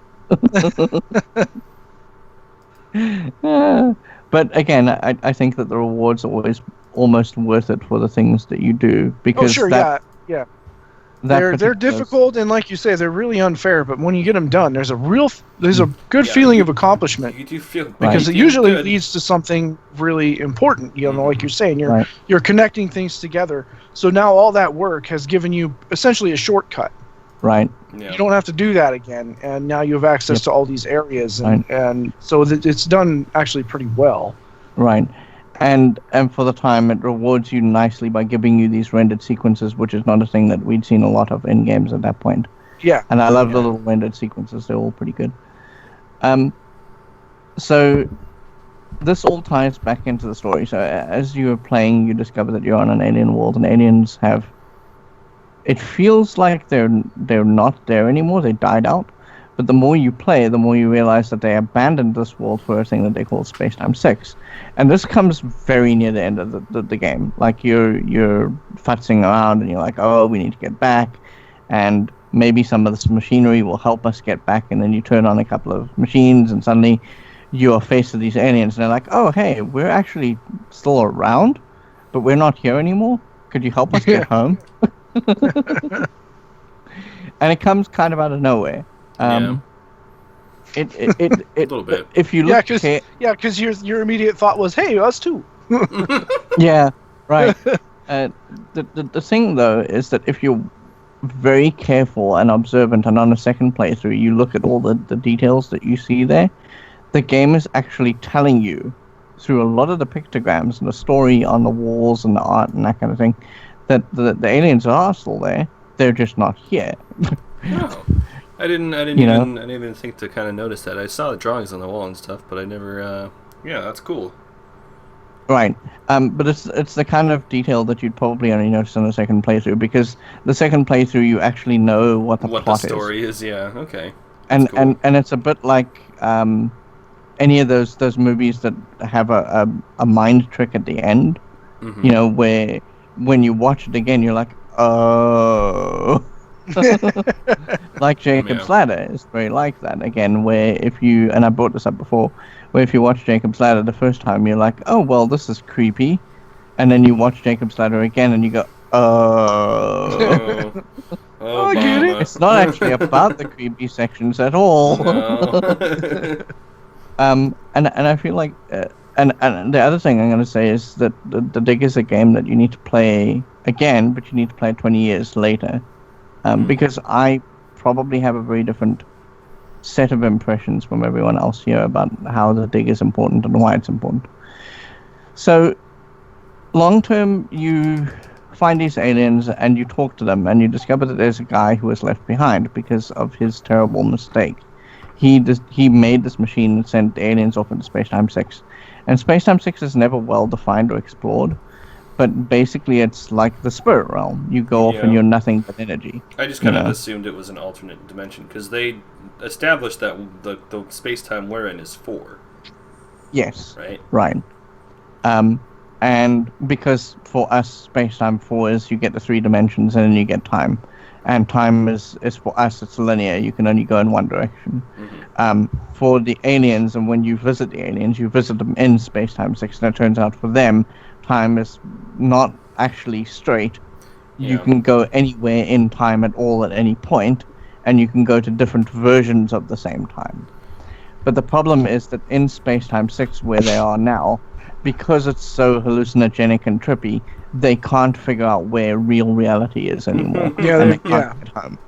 S2: But again, I think that the rewards are always almost worth it for the things that you do, because
S3: they're difficult, and like you say, they're really unfair. But when you get them done, there's a good feeling of accomplishment.
S1: You do feel
S3: because it usually leads to something really important. Like you're saying, you're connecting things together. So now all that work has given you essentially a shortcut.
S2: Right.
S3: Yeah. You don't have to do that again, and now you have access to all these areas, and so it's done actually pretty well.
S2: Right. And for the time, it rewards you nicely by giving you these rendered sequences, which is not a thing that we'd seen a lot of in games at that point.
S3: Yeah.
S2: And I love the little rendered sequences. They're all pretty good. So this all ties back into the story. So as you were playing, you discover that you're on an alien world, and aliens have... It feels like they're not there anymore. They died out. But the more you play, the more you realize that they abandoned this world for a thing that they call Space-Time 6. And this comes very near the end of the game. Like, you're futzing around, and you're like, oh, we need to get back. And maybe some of this machinery will help us get back. And then you turn on a couple of machines, and suddenly you are faced with these aliens. And they're like, oh, hey, we're actually still around, but we're not here anymore. Could you help us get home? And it comes kind of out of nowhere.
S1: A
S2: little bit. If you look,
S3: because your immediate thought was, "Hey, us too."
S2: Yeah, right. The thing though is that if you're very careful and observant, and on a second playthrough you look at all the details that you see there, the game is actually telling you through a lot of the pictograms and the story on the walls and the art and that kind of thing, that the aliens are still there. They're just not here.
S1: Oh. I didn't even think to kind of notice that. I saw the drawings on the wall and stuff, but I never. Yeah, that's cool.
S2: Right, but it's the kind of detail that you'd probably only notice on the second playthrough, because the second playthrough you actually know what the plot
S1: the story is. Yeah, okay.
S2: That's cool. and it's a bit like any of those movies that have a mind trick at the end,
S1: mm-hmm.
S2: You know, where when you watch it again you're like, oh. Like Jacob's Ladder is very like that again, where if you, and I brought this up before, where if you watch Jacob's Ladder the first time you're like, oh well, this is creepy, and then you watch Jacob's Ladder again and you go, oh.
S3: I get it.
S2: It's not actually about the creepy sections at all.
S1: No.
S2: And I feel like and the other thing I'm going to say is that the Dig is a game that you need to play again, but you need to play it 20 years later. Because I probably have a very different set of impressions from everyone else here about how the Dig is important and why it's important. So, long term, you find these aliens and you talk to them and you discover that there's a guy who was left behind because of his terrible mistake. He made this machine and sent the aliens off into Space-Time 6. And Space-Time 6 is never well defined or explored. But basically, it's like the spirit realm. You go off and you're nothing but energy.
S1: I just kind of assumed it was an alternate dimension, because they established that the space-time we're in is 4.
S2: Yes.
S1: Right.
S2: And because for us, space-time 4 is you get the 3 dimensions and then you get time. And time is for us, it's linear. You can only go in one direction.
S1: Mm-hmm.
S2: For the aliens, and when you visit the aliens, you visit them in Space-Time 6, and it turns out for them, time is not actually straight. You can go anywhere in time at all at any point, and you can go to different versions of the same time. But the problem is that in Space-Time 6, where they are now, because it's so hallucinogenic and trippy, they can't figure out where real reality is anymore. They can't get home.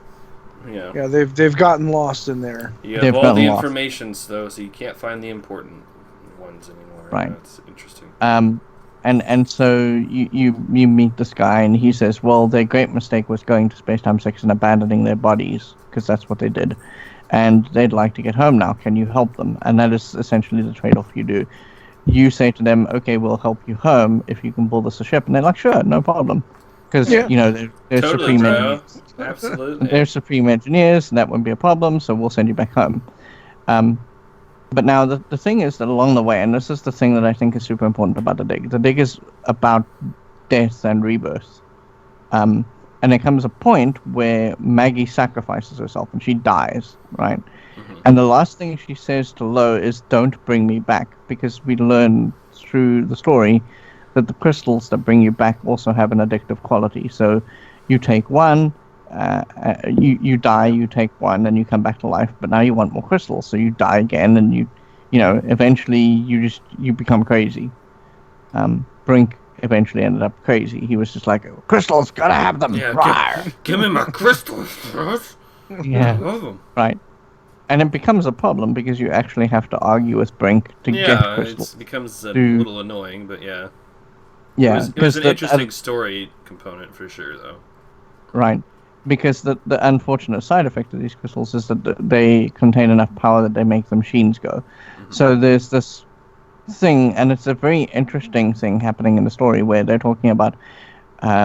S3: Yeah, they've gotten lost in there.
S1: You have all the information, though, so you can't find the important ones anymore.
S2: Right.
S1: That's interesting.
S2: And so you meet this guy, and he says, well, their great mistake was going to Space-Time 6 and abandoning their bodies, because that's what they did. And they'd like to get home now. Can you help them? And that is essentially the trade-off you do. You say to them, okay, we'll help you home if you can build us a ship. And they're like, sure, no problem. Because, they're
S1: totally,
S2: supreme engineers.
S1: Absolutely.
S2: They're supreme engineers, and that won't be a problem, so we'll send you back home. But now the thing is that along the way, and this is the thing that I think is super important about the Dig is about death and rebirth. And there comes a point where Maggie sacrifices herself and she dies, right?
S1: Mm-hmm.
S2: And the last thing she says to Lo is, don't bring me back, because we learn through the story that the crystals that bring you back also have an addictive quality. So you take one, you die, you take one, and you come back to life, but now you want more crystals, so you die again, and you eventually you become crazy. Brink eventually ended up crazy. He was just like, crystals, gotta have them.
S1: Give me my crystals, bros.
S2: Yeah,
S1: I love them.
S2: Right. And it becomes a problem because you actually have to argue with Brink to get crystals.
S1: It becomes a little annoying, but
S2: yeah.
S1: It was an interesting story component for sure, though.
S2: Right. Because the unfortunate side effect of these crystals is that they contain enough power that they make the machines go. Mm-hmm. So there's this thing, and it's a very interesting thing happening in the story where they're talking about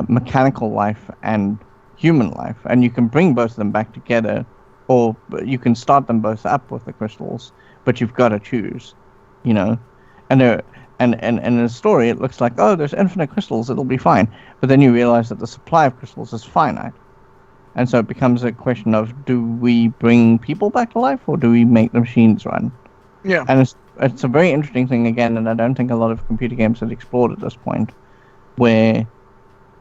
S2: mechanical life and human life, and you can bring both of them back together, or you can start them both up with the crystals, but you've got to choose, And in the story, it looks like, oh, there's infinite crystals, it'll be fine. But then you realize that the supply of crystals is finite. And so it becomes a question of, do we bring people back to life, or do we make the machines run?
S3: Yeah.
S2: And it's a very interesting thing, again, and I don't think a lot of computer games have explored at this point, where...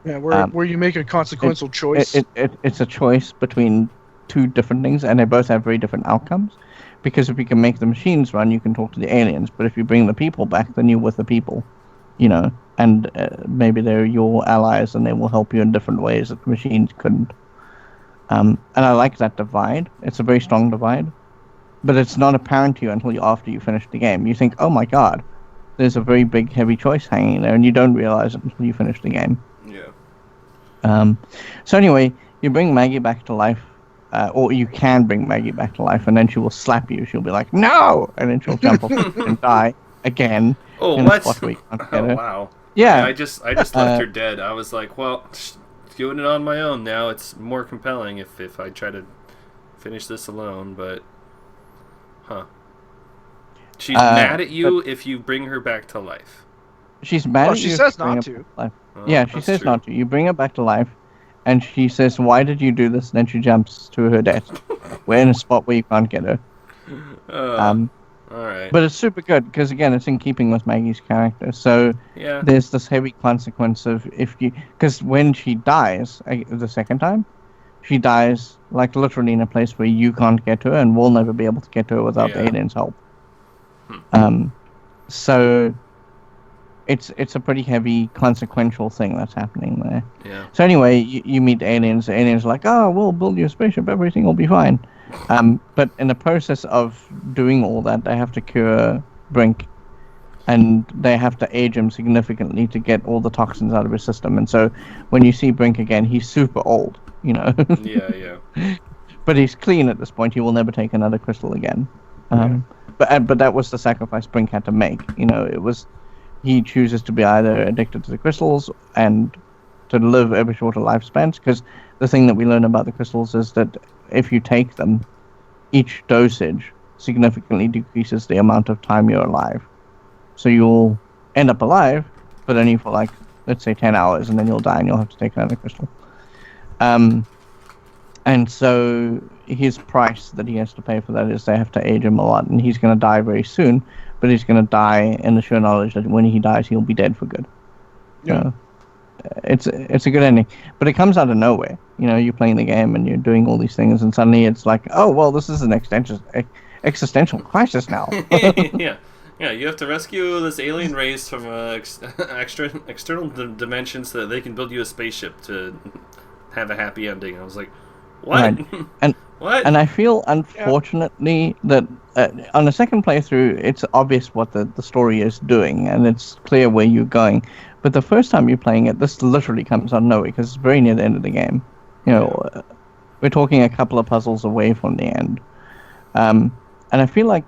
S3: Yeah, where you make a consequential choice.
S2: It's a choice between two different things, and they both have very different outcomes. Because if you can make the machines run, you can talk to the aliens. But if you bring the people back, then you're with the people, and maybe they're your allies, and they will help you in different ways that the machines couldn't. And I like that divide. It's a very strong divide. But it's not apparent to you until after you finish the game. You think, oh my god, there's a very big, heavy choice hanging there, and you don't realize it until you finish the game.
S1: Yeah.
S2: So anyway, you bring Maggie back to life, or you can bring Maggie back to life, and then she will slap you. She'll be like, "No!" And then she'll jump off and die again in a spot where you can't get her.
S1: Wow.
S2: Yeah.
S1: I just left her dead. I was like, well, doing it on my own now. It's more compelling if I try to finish this alone, but... She's mad at you if you bring her back to life.
S2: She's mad at you.
S3: She says not to.
S2: Yeah, she says not to. You bring her back to life, and she says, "Why did you do this?" And then she jumps to her death. We're in a spot where you can't get her.
S1: All right.
S2: But it's super good, because again, it's in keeping with Maggie's character. So there's this heavy consequence of because when she dies the second time, she dies like literally in a place where you can't get to her, and we'll never be able to get to her without the aliens' help. So it's a pretty heavy consequential thing that's happening there.
S1: Yeah.
S2: So anyway, you meet aliens. The aliens are like, "Oh, we'll build you a spaceship. Everything will be fine." But in the process of doing all that, they have to cure Brink, and they have to age him significantly to get all the toxins out of his system. And so when you see Brink again, he's super old,
S1: Yeah.
S2: But he's clean at this point. He will never take another crystal again. But that was the sacrifice Brink had to make. It was he chooses to be either addicted to the crystals and to live ever shorter lifespans. Because the thing that we learn about the crystals is that if you take them, each dosage significantly decreases the amount of time you're alive. So you'll end up alive, but only for let's say 10 hours, and then you'll die and you'll have to take another crystal. And so his price that he has to pay for that is they have to age him a lot, and he's going to die very soon, but he's going to die in the sure knowledge that when he dies, he'll be dead for good. Yeah. It's a good ending, but it comes out of nowhere. You're playing the game and you're doing all these things, and suddenly it's like, oh, well, this is an existential crisis now.
S1: Yeah, you have to rescue this alien race from external dimensions so that they can build you a spaceship to have a happy ending. I was like, what?
S2: Right. And
S1: what?
S2: And I feel, unfortunately, that on the second playthrough, it's obvious what the story is doing, and it's clear where you're going. But the first time you're playing it, this literally comes out of nowhere, because it's very near the end of the game. We're talking a couple of puzzles away from the end. And I feel like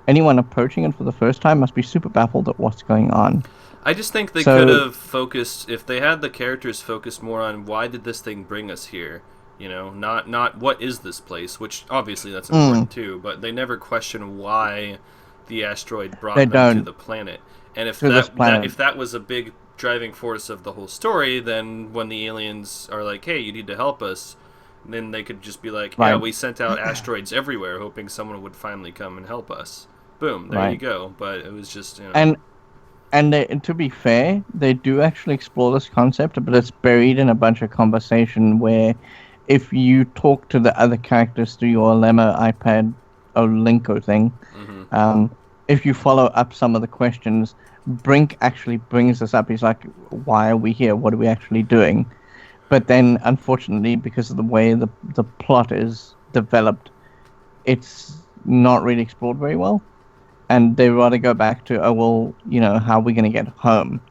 S2: anyone approaching it for the first time must be super baffled at what's going on.
S1: I just think they could have focused, if they had the characters focused more on why did this thing bring us here, not what is this place, which obviously that's important too, but they never question why the asteroid brought them to the planet. And if that was a big driving force of the whole story, then when the aliens are like, hey, you need to help us, then they could just be like, yeah, we sent out asteroids everywhere hoping someone would finally come and help us. Boom, there you go. But it was just,
S2: And to be fair, they do actually explore this concept, but it's buried in a bunch of conversation where if you talk to the other characters through your Lemma iPad or Linko thing, if you follow up some of the questions, Brink actually brings this up. He's like, why are we here? What are we actually doing? But then, unfortunately, because of the way the plot is developed, it's not really explored very well. And they rather go back to, how are we going to get home?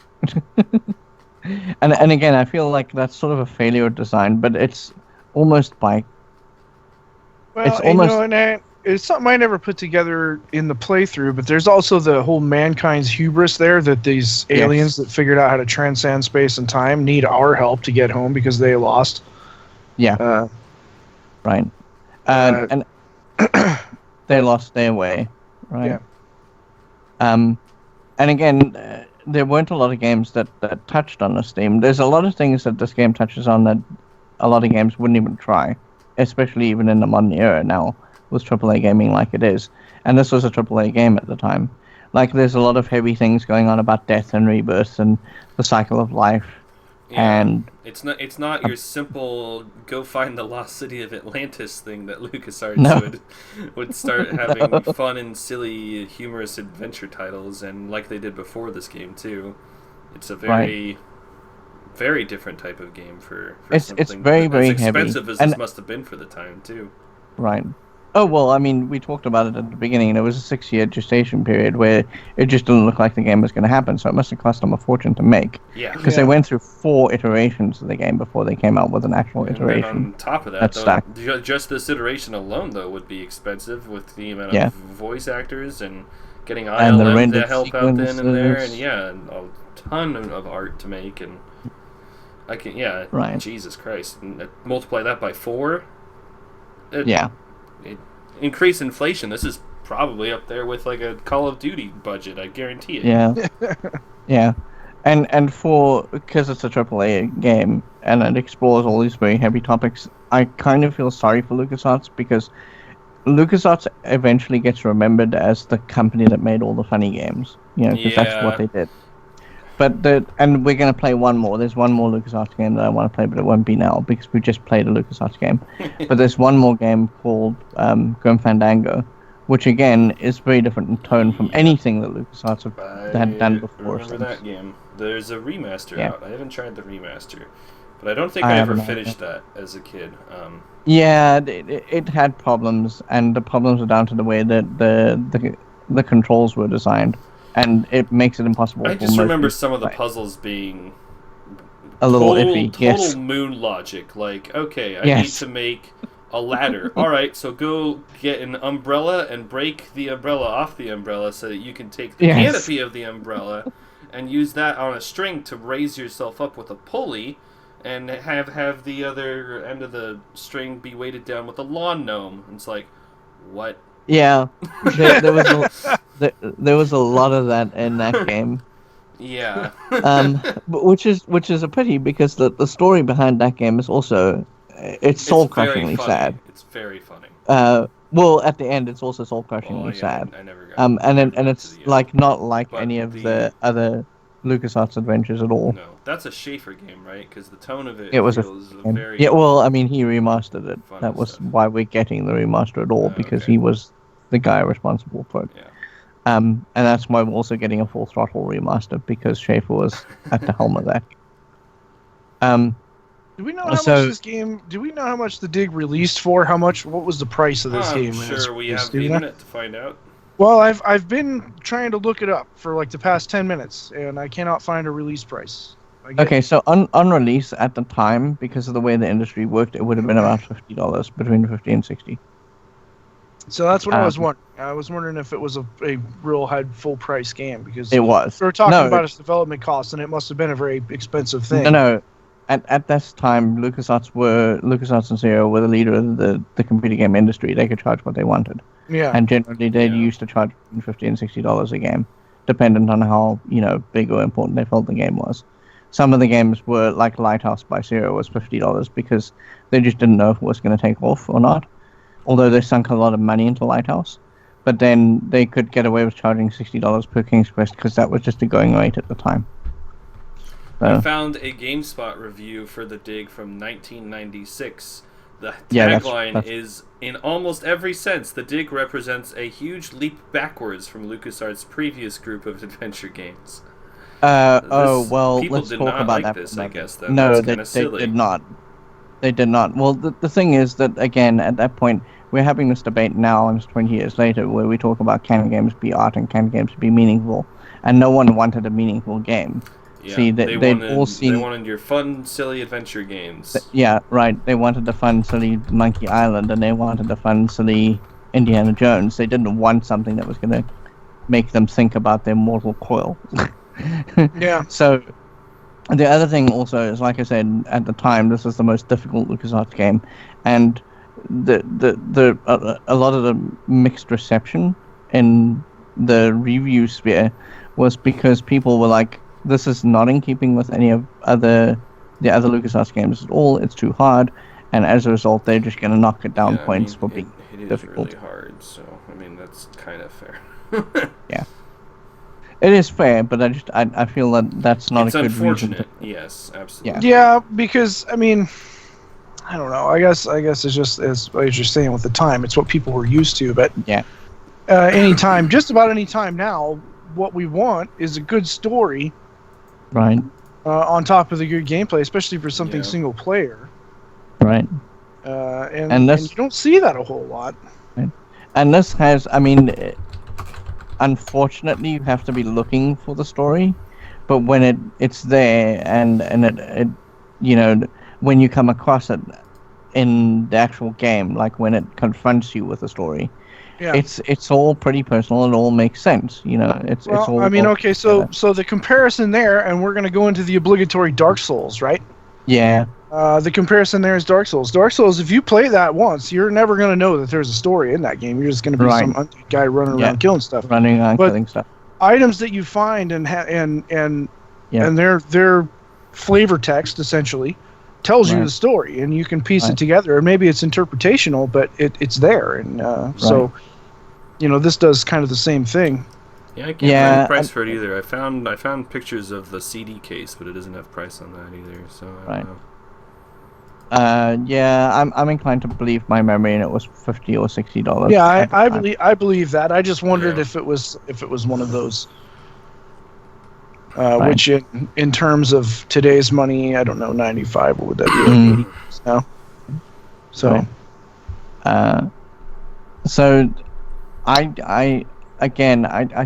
S2: and again, I feel like that's sort of a failure of design, but it's almost by...
S3: Well, it's something I never put together in the playthrough, but there's also the whole mankind's hubris there, that these aliens that figured out how to transcend space and time need our help to get home because they lost.
S2: Yeah. Right. And they lost their way. Right.
S3: Yeah.
S2: And again, there weren't a lot of games that touched on this theme. There's a lot of things that this game touches on that a lot of games wouldn't even try, especially even in the modern era now with AAA gaming like it is. And this was a AAA game at the time. Like, there's a lot of heavy things going on about death and rebirth and the cycle of life.
S1: Yeah.
S2: And
S1: it's not your simple go find the lost city of Atlantis thing that LucasArts would start having fun and silly, humorous adventure titles, and like they did before this game too. It's a very, very different type of game for something
S2: it's very, very
S1: as expensive
S2: heavy.
S1: as this must have been for the time too.
S2: Right. Oh, well, I mean, we talked about it at the beginning. There was a 6-year gestation period where it just didn't look like the game was going to happen, so it must have cost them a fortune to make.
S1: Yeah.
S2: Because they went through 4 iterations of the game before they came out with an actual iteration.
S1: And on top of that, though, just this iteration alone, though, would be expensive with the amount of voice actors and getting ILM to help out then and there, and and a ton of art to make, and I can, Jesus Christ, and multiply that by 4. Increase inflation. This is probably up there with like a Call of Duty budget. I guarantee it.
S2: Yeah, yeah, and because it's a AAA game and it explores all these very heavy topics, I kind of feel sorry for LucasArts because LucasArts eventually gets remembered as the company that made all the funny games. Because that's what they did. But and we're going to play one more. There's one more LucasArts game that I want to play, but it won't be now because we just played a LucasArts game. But there's one more game called Grim Fandango, which again is very different in tone from anything that LucasArts had done before.
S1: I remember that game. There's a remaster out. I haven't tried the remaster, but I don't think I ever finished that as a kid.
S2: It had problems, and the problems are down to the way that the controls were designed. And it makes it impossible.
S1: I just remember some of the puzzles being
S2: a little iffy.
S1: Total moon logic. Like, okay, I need to make a ladder. All right, so go get an umbrella and break the umbrella off the umbrella so that you can take the canopy of the umbrella and use that on a string to raise yourself up with a pulley, and have the other end of the string be weighted down with a lawn gnome. And it's like, what?
S2: Yeah, there was a lot of that in that game.
S1: Yeah.
S2: Which is a pity because the story behind that game is also it's soul crushingly sad.
S1: It's very funny.
S2: Well, at the end, it's also soul crushingly sad.
S1: I never got
S2: and it's not like any of the other LucasArts adventures at all.
S1: No, that's a Schaefer game, right? Because the tone of it
S2: was
S1: feels very...
S2: Yeah, well, I mean, he remastered it. That was why we're getting the remaster at all, because he was the guy responsible for it.
S1: Yeah.
S2: And that's why we're also getting a Full Throttle remaster, because Schaefer was at the helm of that.
S3: Do we know how much this game? Do we know how much the Dig released for? What was the price of this game?
S1: I'm sure we have the internet to find out.
S3: Well, I've been trying to look it up for like the past 10 minutes, and I cannot find a release price.
S2: Okay, so on release at the time, because of the way the industry worked, it would have been about $50, between $50 and $60.
S3: So that's what I was wondering. I was wondering if it was a real full price game, because
S2: it was.
S3: We were talking about its development costs, and it must have been a very expensive thing.
S2: No. At this time, LucasArts and Zero were the leader of the computer game industry. They could charge what they wanted.
S3: Yeah.
S2: And generally, they used to charge $50 and $60 a game, dependent on how big or important they felt the game was. Some of the games were like Lighthouse by Zero was $50 because they just didn't know if it was going to take off or not. Although they sunk a lot of money into Lighthouse, but then they could get away with charging $60 per King's Quest because that was just the going rate at the time.
S1: I found a GameSpot review for the Dig from 1996. The tagline is, in almost every sense, the Dig represents a huge leap backwards from LucasArts' previous group of adventure games.
S2: People let's
S1: did
S2: talk
S1: not
S2: about
S1: like
S2: that.
S1: This, I guess. Then.
S2: No, they did not. They did not. Well, the thing is that, again, at that point, we're having this debate now, almost 20 years later, where we talk about can games be art and can games be meaningful, and no one wanted a meaningful game.
S1: Yeah,
S2: See,
S1: they wanted your fun, silly adventure games.
S2: Yeah, right. They wanted the fun, silly Monkey Island, and they wanted the fun, silly Indiana Jones. They didn't want something that was going to make them think about their mortal coil.
S3: Yeah.
S2: So, the other thing also is, like I said, at the time, this was the most difficult LucasArts game, and a lot of the mixed reception in the review sphere was because people were like, this is not in keeping with any of the other LucasArts games at all. It's too hard, and as a result, they're just going to knock it down points for being difficult.
S1: It is really hard, so I mean that's kind of fair.
S2: Yeah, it is fair, but I feel that that's not a good reason.
S1: It's unfortunate. Yes, absolutely.
S3: Yeah, because I mean, I don't know. I guess it's just as you're saying with the time, it's what people were used to. But
S2: yeah,
S3: just about any time now, what we want is a good story.
S2: Right.
S3: On top of the good gameplay, especially for something single player.
S2: Right.
S3: And you don't see that a whole lot.
S2: Right. And this has, I mean, unfortunately, you have to be looking for the story, but when it's there and it you know, when you come across it in the actual game, like when it confronts you with the story, it's all pretty personal. It all makes sense, you know. It's all.
S3: I mean, okay, so the comparison there, and we're gonna go into the obligatory Dark Souls, right?
S2: Yeah.
S3: The comparison there is Dark Souls. Dark Souls, if you play that once, you're never going to know that there's a story in that game. You're just going to be some undead guy running around killing stuff.
S2: Killing stuff.
S3: Items that you find and their flavor text essentially tells you the story, and you can piece it together. And maybe it's interpretational, but it's there. And so, you know, this does kind of the same thing.
S1: Yeah, I can't find a price for it either. I found pictures of the CD case, but it doesn't have price on that either. So I don't know.
S2: I'm inclined to believe my memory, and it was $50 or $60.
S3: Yeah, I believe that. I just wondered if it was one of those, which in terms of today's money, I don't know, 95. What would that be? 80 now. So,
S2: I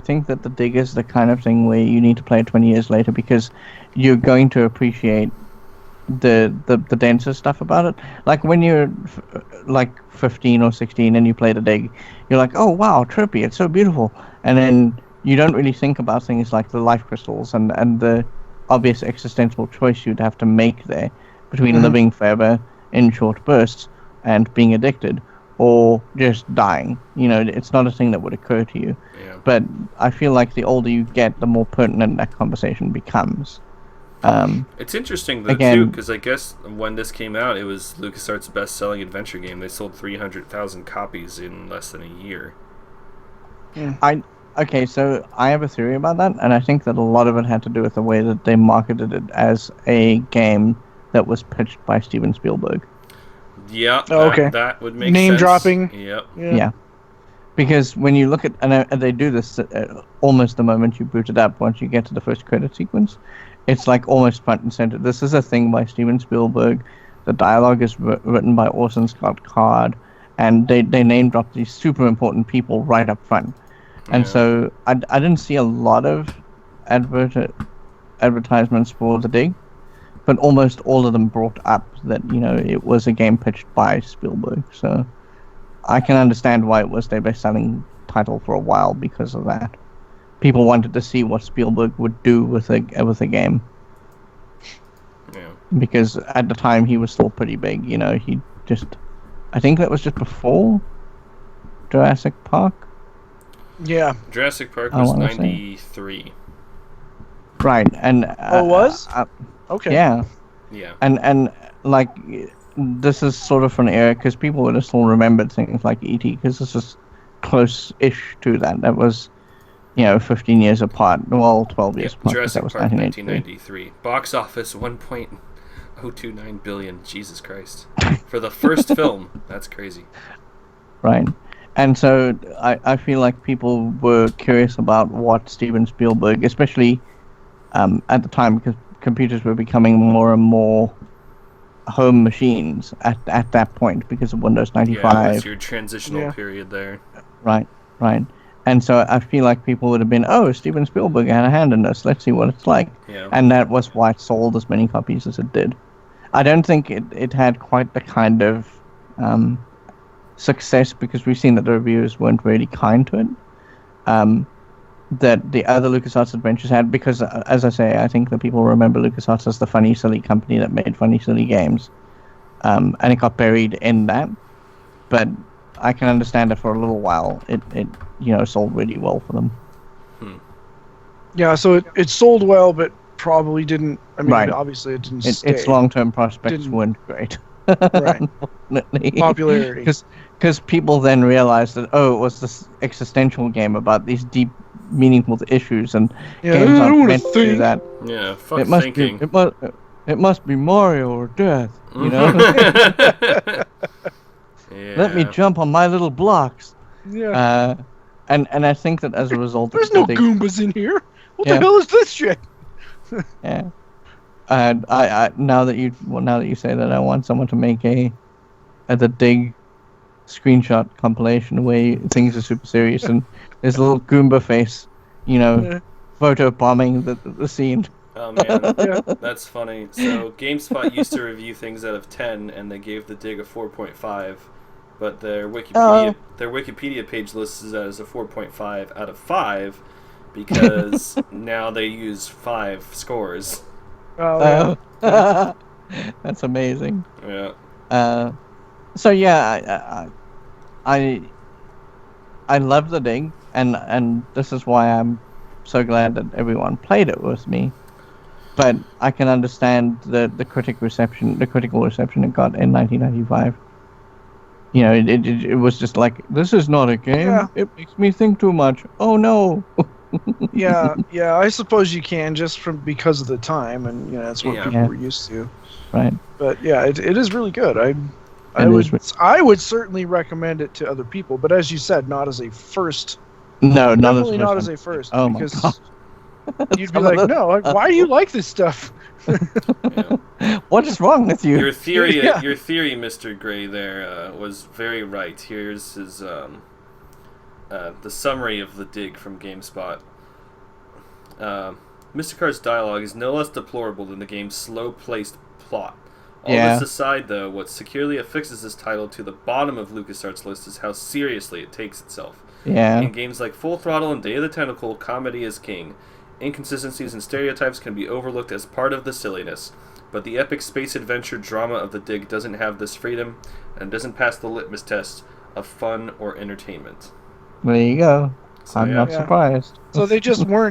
S2: think that the dig is the kind of thing where you need to play it 20 years later, because you're going to appreciate the denser stuff about it. Like when you're like 15 or 16 and you play the dig, you're like, oh wow, trippy, it's so beautiful, and then you don't really think about things like the life crystals and the obvious existential choice you'd have to make there between living forever in short bursts and being addicted, or just dying. You know, it's not a thing that would occur to you. But I feel like the older you get, the more pertinent that conversation becomes.
S1: It's interesting though too, because I guess when this came out, it was LucasArts' best-selling adventure game. They sold 300,000 copies in less than a year.
S2: So I have a theory about that, and I think that a lot of it had to do with the way that they marketed it as a game that was pitched by Steven Spielberg.
S1: Yeah. That would make
S3: name
S1: sense.
S3: dropping.
S1: Yep.
S2: Yeah. Because when you look at, and they do this almost the moment you boot it up, once you get to the first credit sequence, it's like almost front and center. This is a thing by Steven Spielberg. The dialogue is written by Orson Scott Card, and they name drop these super important people right up front. And so I didn't see a lot of advertisements for the dig, but almost all of them brought up that, you know, it was a game pitched by Spielberg. So I can understand why it was their best-selling title for a while because of that. People wanted to see what Spielberg would do with a game. Yeah. Because at the time he was still pretty big, you know. I think that was just before Jurassic Park.
S3: Yeah.
S1: Jurassic Park was 93.
S2: Right, and
S3: it was? Okay.
S2: Yeah.
S1: Yeah.
S2: And like, this is sort of an era because people would have still remembered things like E.T. because this is close-ish to that. That was, you know, 15 years apart. Well, 12 years apart.
S1: Jurassic Park, 1993. Box office, 1.029 billion. Jesus Christ. For the first film. That's crazy.
S2: Right. And so I feel like people were curious about what Steven Spielberg, especially at the time, because computers were becoming more and more home machines at that point because of Windows 95.
S1: Yeah, that's your transitional period there.
S2: Right. And so I feel like people would have been, oh, Steven Spielberg had a hand in this, let's see what it's like.
S1: Yeah.
S2: And that was why it sold as many copies as it did. I don't think it had quite the kind of success, because we've seen that the reviewers weren't really kind to it, that the other LucasArts adventures had, because, as I say, I think that people remember LucasArts as the funny, silly company that made funny, silly games, and it got buried in that. But I can understand that for a little while it you know, sold really well for them.
S3: Yeah, so it sold well, but probably didn't. I mean,
S2: right.
S3: Obviously it didn't stay.
S2: Its long-term prospects weren't great.
S3: Right.
S2: Unfortunately.
S3: Popularity.
S2: Because people then realized that, oh, it was this existential game about these deep, meaningful issues, and games aren't meant to do that.
S1: Yeah, fuck thinking.
S2: It must be Mario or death, you know?
S1: Yeah.
S2: Let me jump on my little blocks.
S3: Yeah.
S2: And I think that as a result,
S3: there's no Goombas in here. What the hell is this shit?
S2: Yeah. And I now that you say that, I want someone to make the dig screenshot compilation where things are super serious and there's a little Goomba face, photo bombing the scene.
S1: Oh man, that's funny. So GameSpot used to review things out of 10, and they gave the Dig a 4.5, but their Wikipedia page lists it as a 4.5 out of 5 because now they use 5 scores.
S3: Oh,
S2: yeah. That's amazing.
S1: Yeah.
S2: So yeah, I love the Dig, and this is why I'm so glad that everyone played it with me. But I can understand the critical reception it got in 1995. You know, it was just like, this is not a game. Yeah. It makes me think too much. Oh no.
S3: yeah. I suppose you can just because of the time, and that's what people were used to.
S2: Right.
S3: But yeah, it is really good. I would certainly recommend it to other people, but as you said, not as a first.
S2: No, not
S3: as a first.
S2: Oh
S3: because
S2: my God.
S3: You'd be like, no, why do you like this stuff?
S2: What is wrong with you?
S1: Your theory, Mr. Gray, there was very right. Here's his the summary of the Dig from GameSpot. Mr. Carr's dialogue is no less deplorable than the game's slow-placed plot. All this aside, though, what securely affixes this title to the bottom of LucasArts' list is how seriously it takes itself.
S2: Yeah.
S1: In games like Full Throttle and Day of the Tentacle, comedy is king. Inconsistencies and stereotypes can be overlooked as part of the silliness, but the epic space adventure drama of the Dig doesn't have this freedom and doesn't pass the litmus test of fun or entertainment.
S2: There you go. So, I'm not surprised.
S3: So they just were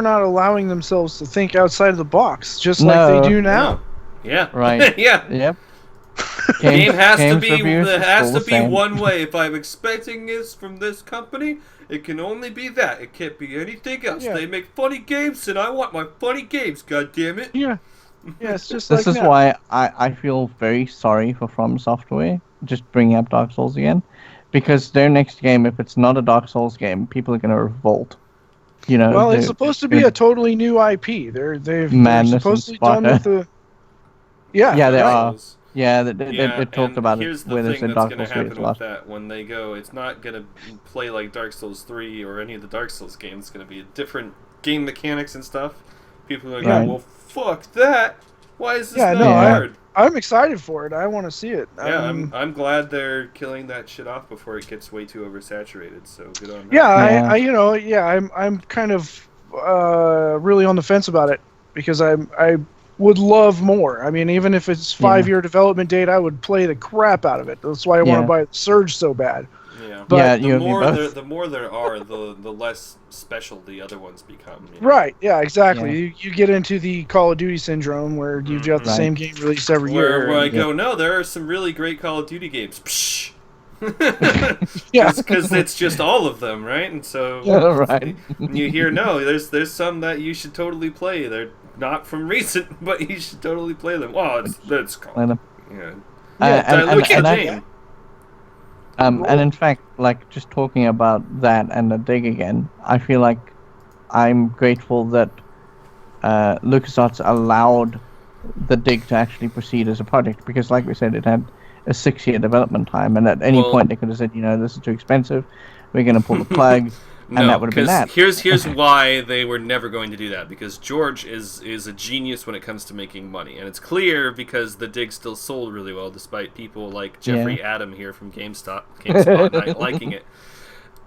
S3: not allowing themselves to think outside of the box, just like they do now.
S1: No. Yeah.
S2: Right.
S1: Yeah.
S2: Yep.
S1: Game has to be one way. If I'm expecting this from this company, it can only be that. It can't be anything else. Yeah. They make funny games, and I want my funny games. God damn it!
S3: Yeah, it's just
S2: this is why I feel very sorry for From Software. Just bringing up Dark Souls again, because their next game, if it's not a Dark Souls game, people are going to revolt.
S3: Well, it's supposed to be a totally new IP. They're supposedly done with the.
S2: Yeah, they are. Yeah, they talked about
S1: it
S2: when they said Dark Souls 3 as well.
S1: That when they go, it's not going to play like Dark Souls 3 or any of the Dark Souls games. It's going to be a different game mechanics and stuff. People are going, well, fuck that. Why is this not hard?
S3: I'm excited for it. I want to see it.
S1: Yeah, I'm glad they're killing that shit off before it gets way too oversaturated. So good on that.
S3: Yeah, I'm kind of really on the fence about it because I would love more. I mean, even if it's 5-year development date, I would play the crap out of it. That's why I want to buy Surge so bad.
S1: Yeah, but the more there are, the less special the other ones become.
S3: Right, yeah, exactly. Yeah. You get into the Call of Duty syndrome where you've got the same game released every year.
S1: Where I go, no, there are some really great Call of Duty games. Psh. Because it's just all of them, right? And so you hear, no, there's some that you should totally play. They're not from recent, but you should totally play them. Wow, that's cool.
S2: And in fact, like, just talking about that and the Dig again, I feel like I'm grateful that LucasArts allowed the Dig to actually proceed as a project, because like we said, it had a 6-year development time, and at any point they could have said, this is too expensive, we're going to pull the plug. And that would have been that.
S1: Here's why they were never going to do that, because George is a genius when it comes to making money, and it's clear because the Dig still sold really well despite people like Jeffrey Adam here from GameSpot not liking it.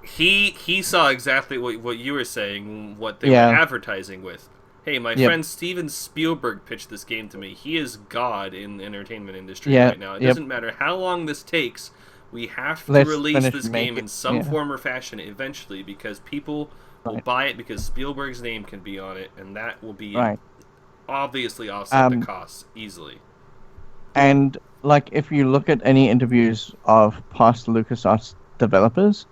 S1: He saw exactly what you were saying, what they were advertising with. Hey, my friend Steven Spielberg pitched this game to me. He is God in the entertainment industry right now. It doesn't matter how long this takes. We have to release this game in some form or fashion eventually, because people will buy it because Spielberg's name can be on it, and that will be obviously offset the costs easily.
S2: And like, if you look at any interviews of past LucasArts developers,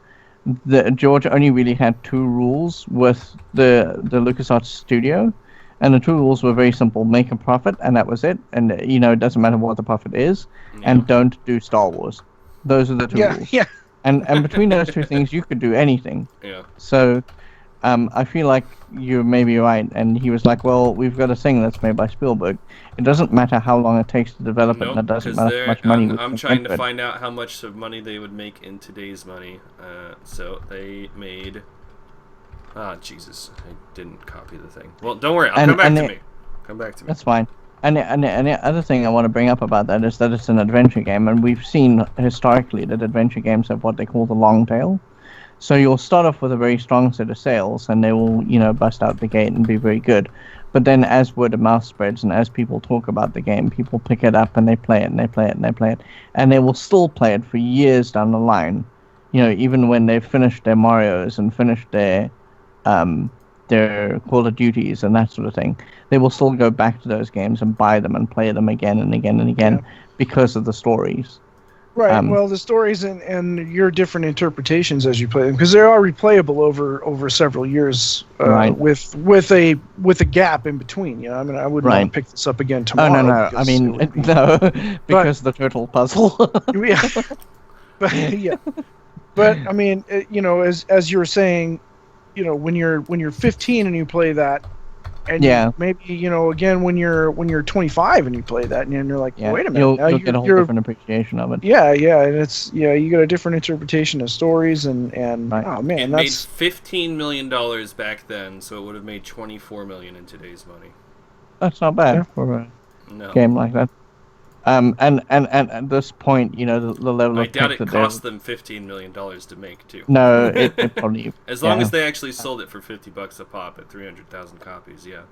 S2: George only really had 2 rules with the LucasArts studio, and the 2 rules were very simple: make a profit, and that was it. And it doesn't matter what the profit is, and don't do Star Wars. Those are the 2 rules. Yeah. And between those 2 things, you could do anything.
S1: Yeah.
S2: So, I feel like you may be right. And he was like, well, we've got a thing that's made by Spielberg. It doesn't matter how long it takes to develop it. That doesn't matter how much money
S1: I'm trying to find out how much of money they would make in today's money. So they made... Jesus. I didn't copy the thing. Well, don't worry. Come back to me. Come back to me.
S2: That's fine. And the other thing I want to bring up about that is that it's an adventure game. And we've seen historically that adventure games have what they call the long tail. So you'll start off with a very strong set of sales, and they will, bust out the gate and be very good. But then as word of mouth spreads and as people talk about the game, people pick it up and they play it and they play it and they play it. And they will still play it for years down the line. Even when they've finished their Marios and finished their Call of Duties and that sort of thing, they will still go back to those games and buy them and play them again and again and again because of the stories.
S3: Right. Well, the stories and your different interpretations as you play them, because they are replayable over several years, with a gap in between. I mean, I wouldn't want to pick this up again tomorrow.
S2: Oh no! I mean, no, because the turtle puzzle.
S3: Yeah. But I mean, as you were saying, when you're 15 and you play that. And maybe again when you're 25 and you play that and you're like, wait a minute,
S2: you'll get a whole different appreciation of it.
S3: Yeah, and it's you get a different interpretation of stories and oh man,
S1: it made $15 million back then, so it would have made $24 million in today's money.
S2: That's not bad for a game like that. And at this point, the level of...
S1: I doubt it cost them $15 million to make, too.
S2: No, it probably...
S1: As long as they actually sold it for $50 a pop at 300,000 copies, yeah.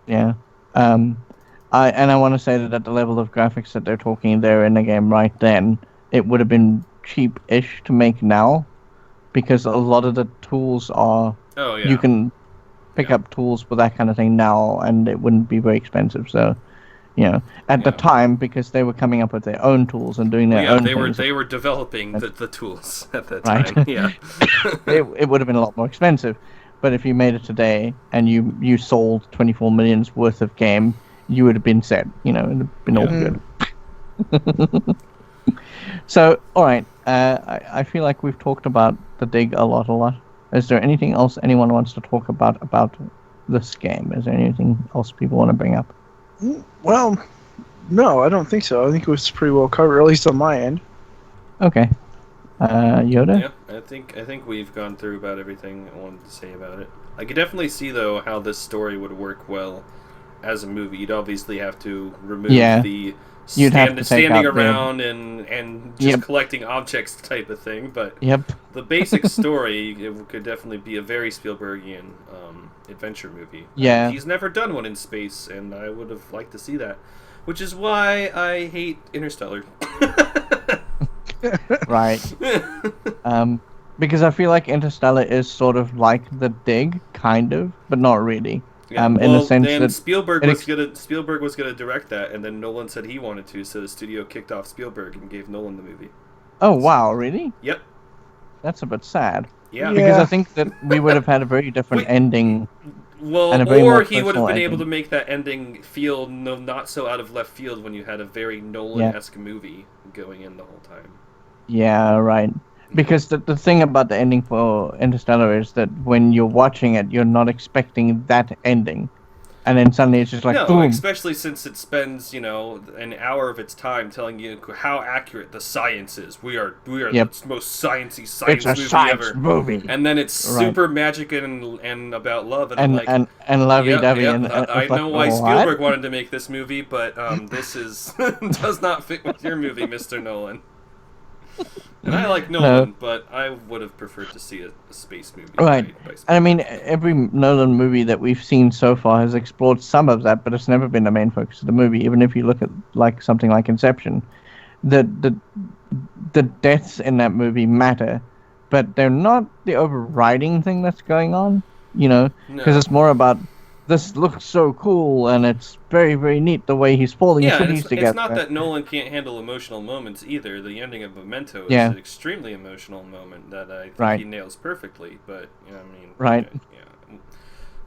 S2: Yeah. I want to say that at the level of graphics that they're talking there in the game right then, it would have been cheap-ish to make now, because a lot of the tools are...
S1: Oh, yeah.
S2: You can pick up tools for that kind of thing now, and it wouldn't be very expensive, so... At the time, because they were coming up with their own tools and doing their own things.
S1: They were developing the tools at that time. Yeah,
S2: it would have been a lot more expensive. But if you made it today and you sold 24 million's worth of game, you would have been set. It would have been all good. So, all right. I feel like we've talked about the Dig a lot. Is there anything else anyone wants to talk about this game? Is there anything else people want to bring up?
S3: Well, no, I don't think so. I think it was pretty well covered, at least on my end.
S2: Okay. Yoda?
S1: Yeah, I think we've gone through about everything I wanted to say about it. I could definitely see, though, how this story would work well as a movie. You'd obviously have to remove the standing around and just collecting objects type of thing, but the basic story it could definitely be a very Spielbergian adventure movie.
S2: Yeah.
S1: He's never done one in space, and I would have liked to see that, which is why I hate Interstellar.
S2: Right. Because I feel like Interstellar is sort of like The Dig, kind of, but not really.
S1: Yeah,
S2: in the sense that
S1: Spielberg was gonna direct that, and then Nolan said he wanted to, so the studio kicked off Spielberg and gave Nolan the movie.
S2: Oh wow, really?
S1: Yep.
S2: That's a bit sad.
S1: Yeah.
S2: Because I think that we would have had a very different ending.
S1: Well, or he would have been able to make that ending feel not so out of left field when you had a very Nolan-esque movie going in the whole time.
S2: Yeah, right. Because the thing about the ending for Interstellar is that when you're watching it, you're not expecting that ending. And then suddenly it's just like, boom.
S1: Especially since it spends, an hour of its time telling you how accurate the science is. We are the most sciencey science movie ever.
S2: Movie.
S1: And then it's super magic and about love. And
S2: lovey-dovey.
S1: I know why Spielberg wanted to make this movie, but this does not fit with your movie, Mr. Nolan. And I like Nolan, but I would have preferred to see a space movie.
S2: Right. And I mean, every Nolan movie that we've seen so far has explored some of that, but it's never been the main focus of the movie. Even if you look at something like Inception, the deaths in that movie matter, but they're not the overriding thing that's going on. Because it's more about, this looks so cool, and it's very, very neat the way he's pulling cities together.
S1: It's not that Nolan can't handle emotional moments either. The ending of Memento is an extremely emotional moment that I think he nails perfectly. But
S2: right.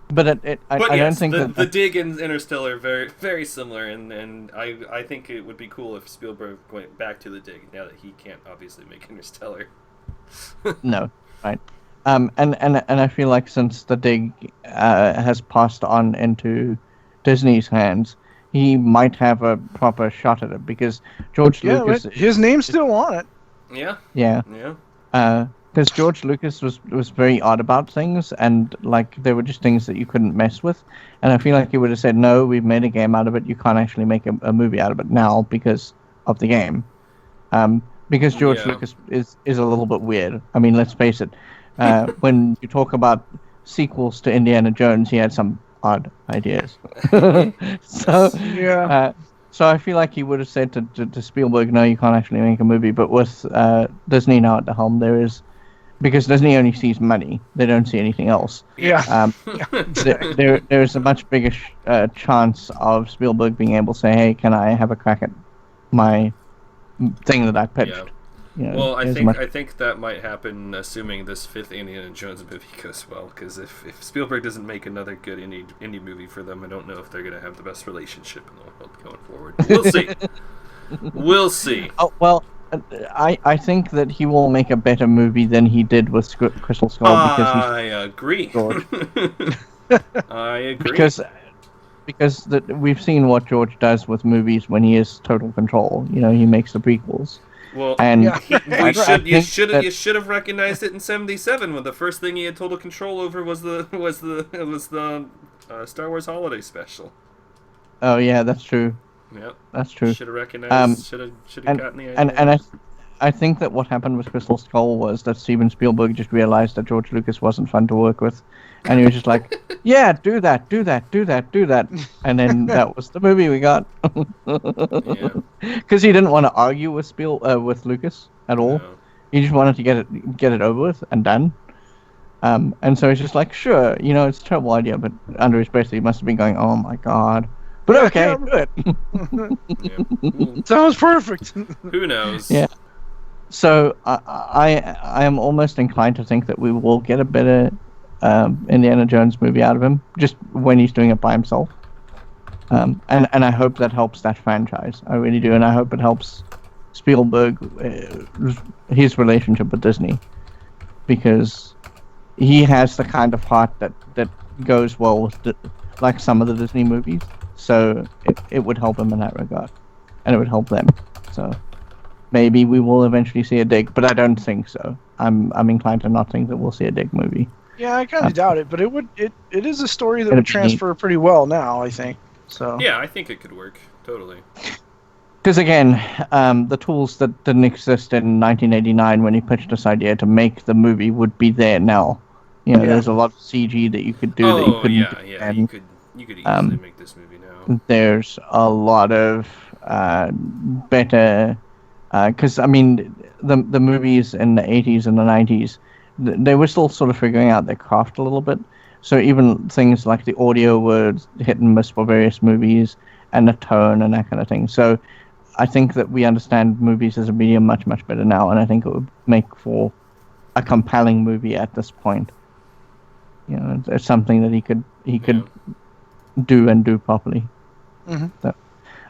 S2: But I don't think
S1: the Dig and Interstellar are very, very similar, and I think it would be cool if Spielberg went back to the Dig now that he can't obviously make Interstellar.
S2: No, right. And I feel like since the dig has passed on into Disney's hands, he might have a proper shot at it because George Lucas.
S3: His name's still on it.
S1: Yeah.
S2: Yeah. Because George Lucas was very odd about things, and like there were just things that you couldn't mess with. And I feel like he would have said, "No, we've made a game out of it. You can't actually make a movie out of it now because of the game." Because George Lucas is a little bit weird. I mean, let's face it. When you talk about sequels to Indiana Jones, he had some odd ideas. So I feel like he would have said to Spielberg, "No, you can't actually make a movie." But with Disney now at the helm, because Disney only sees money, they don't see anything else.
S3: Yeah.
S2: There is a much bigger chance of Spielberg being able to say, "Hey, can I have a crack at my thing that I pitched?"
S1: Yeah.
S2: You know,
S1: well, I think that might happen, assuming this 5th Indiana Jones movie goes well. Because if Spielberg doesn't make another good indie movie for them, I don't know if they're going to have the best relationship in the world going forward. We'll see. We'll see.
S2: Oh well, I think that he will make a better movie than he did with Crystal Skull because
S1: I agree. I agree.
S2: Because we've seen what George does with movies when he is total control. You know, he makes the prequels.
S1: Well,
S2: and
S1: you should have recognized it in '77 when the first thing he had total control over was the Star Wars Holiday Special.
S2: Oh yeah, that's true.
S1: Yep,
S2: that's true.
S1: Should have recognized. Should have gotten the idea.
S2: And I think that what happened with Crystal Skull was that Steven Spielberg just realized that George Lucas wasn't fun to work with, and he was just like, "Yeah, do that," and then that was the movie we got. Because he didn't want to argue with Lucas at all. No. He just wanted to get it over with and done. And so he's just like, "Sure, you know, it's a terrible idea," but under his breath he must have been going, "Oh my god." But okay, do it.
S3: Sounds perfect.
S1: Who knows?
S2: Yeah. So I am almost inclined to think that we will get a better Indiana Jones movie out of him, just when he's doing it by himself. And I hope that helps that franchise. I really do, and I hope it helps Spielberg, his relationship with Disney, because he has the kind of heart that goes well with like some of the Disney movies. So it would help him in that regard, and it would help them. So maybe we will eventually see a Dig, but I don't think so. I'm inclined to not think that we'll see a Dig movie.
S3: Yeah, I kind of doubt it, but it is a story that would transfer pretty well now, I think. So
S1: yeah, I think it could work totally.
S2: Because again, the tools that didn't exist in 1989 when he pitched this idea to make the movie would be there now. You know, there's a lot of CG that you could do that you couldn't do.
S1: Yeah, you could easily make this movie now.
S2: There's a lot of better, because I mean, the movies in the 80s and the 90s, they were still sort of figuring out their craft a little bit. So even things like the audio were hit and miss for various movies, and the tone and that kind of thing. So I think that we understand movies as a medium much, much better now, and I think it would make for a compelling movie at this point. You know, it's something that he could do and do properly.
S3: Mm-hmm.
S2: So,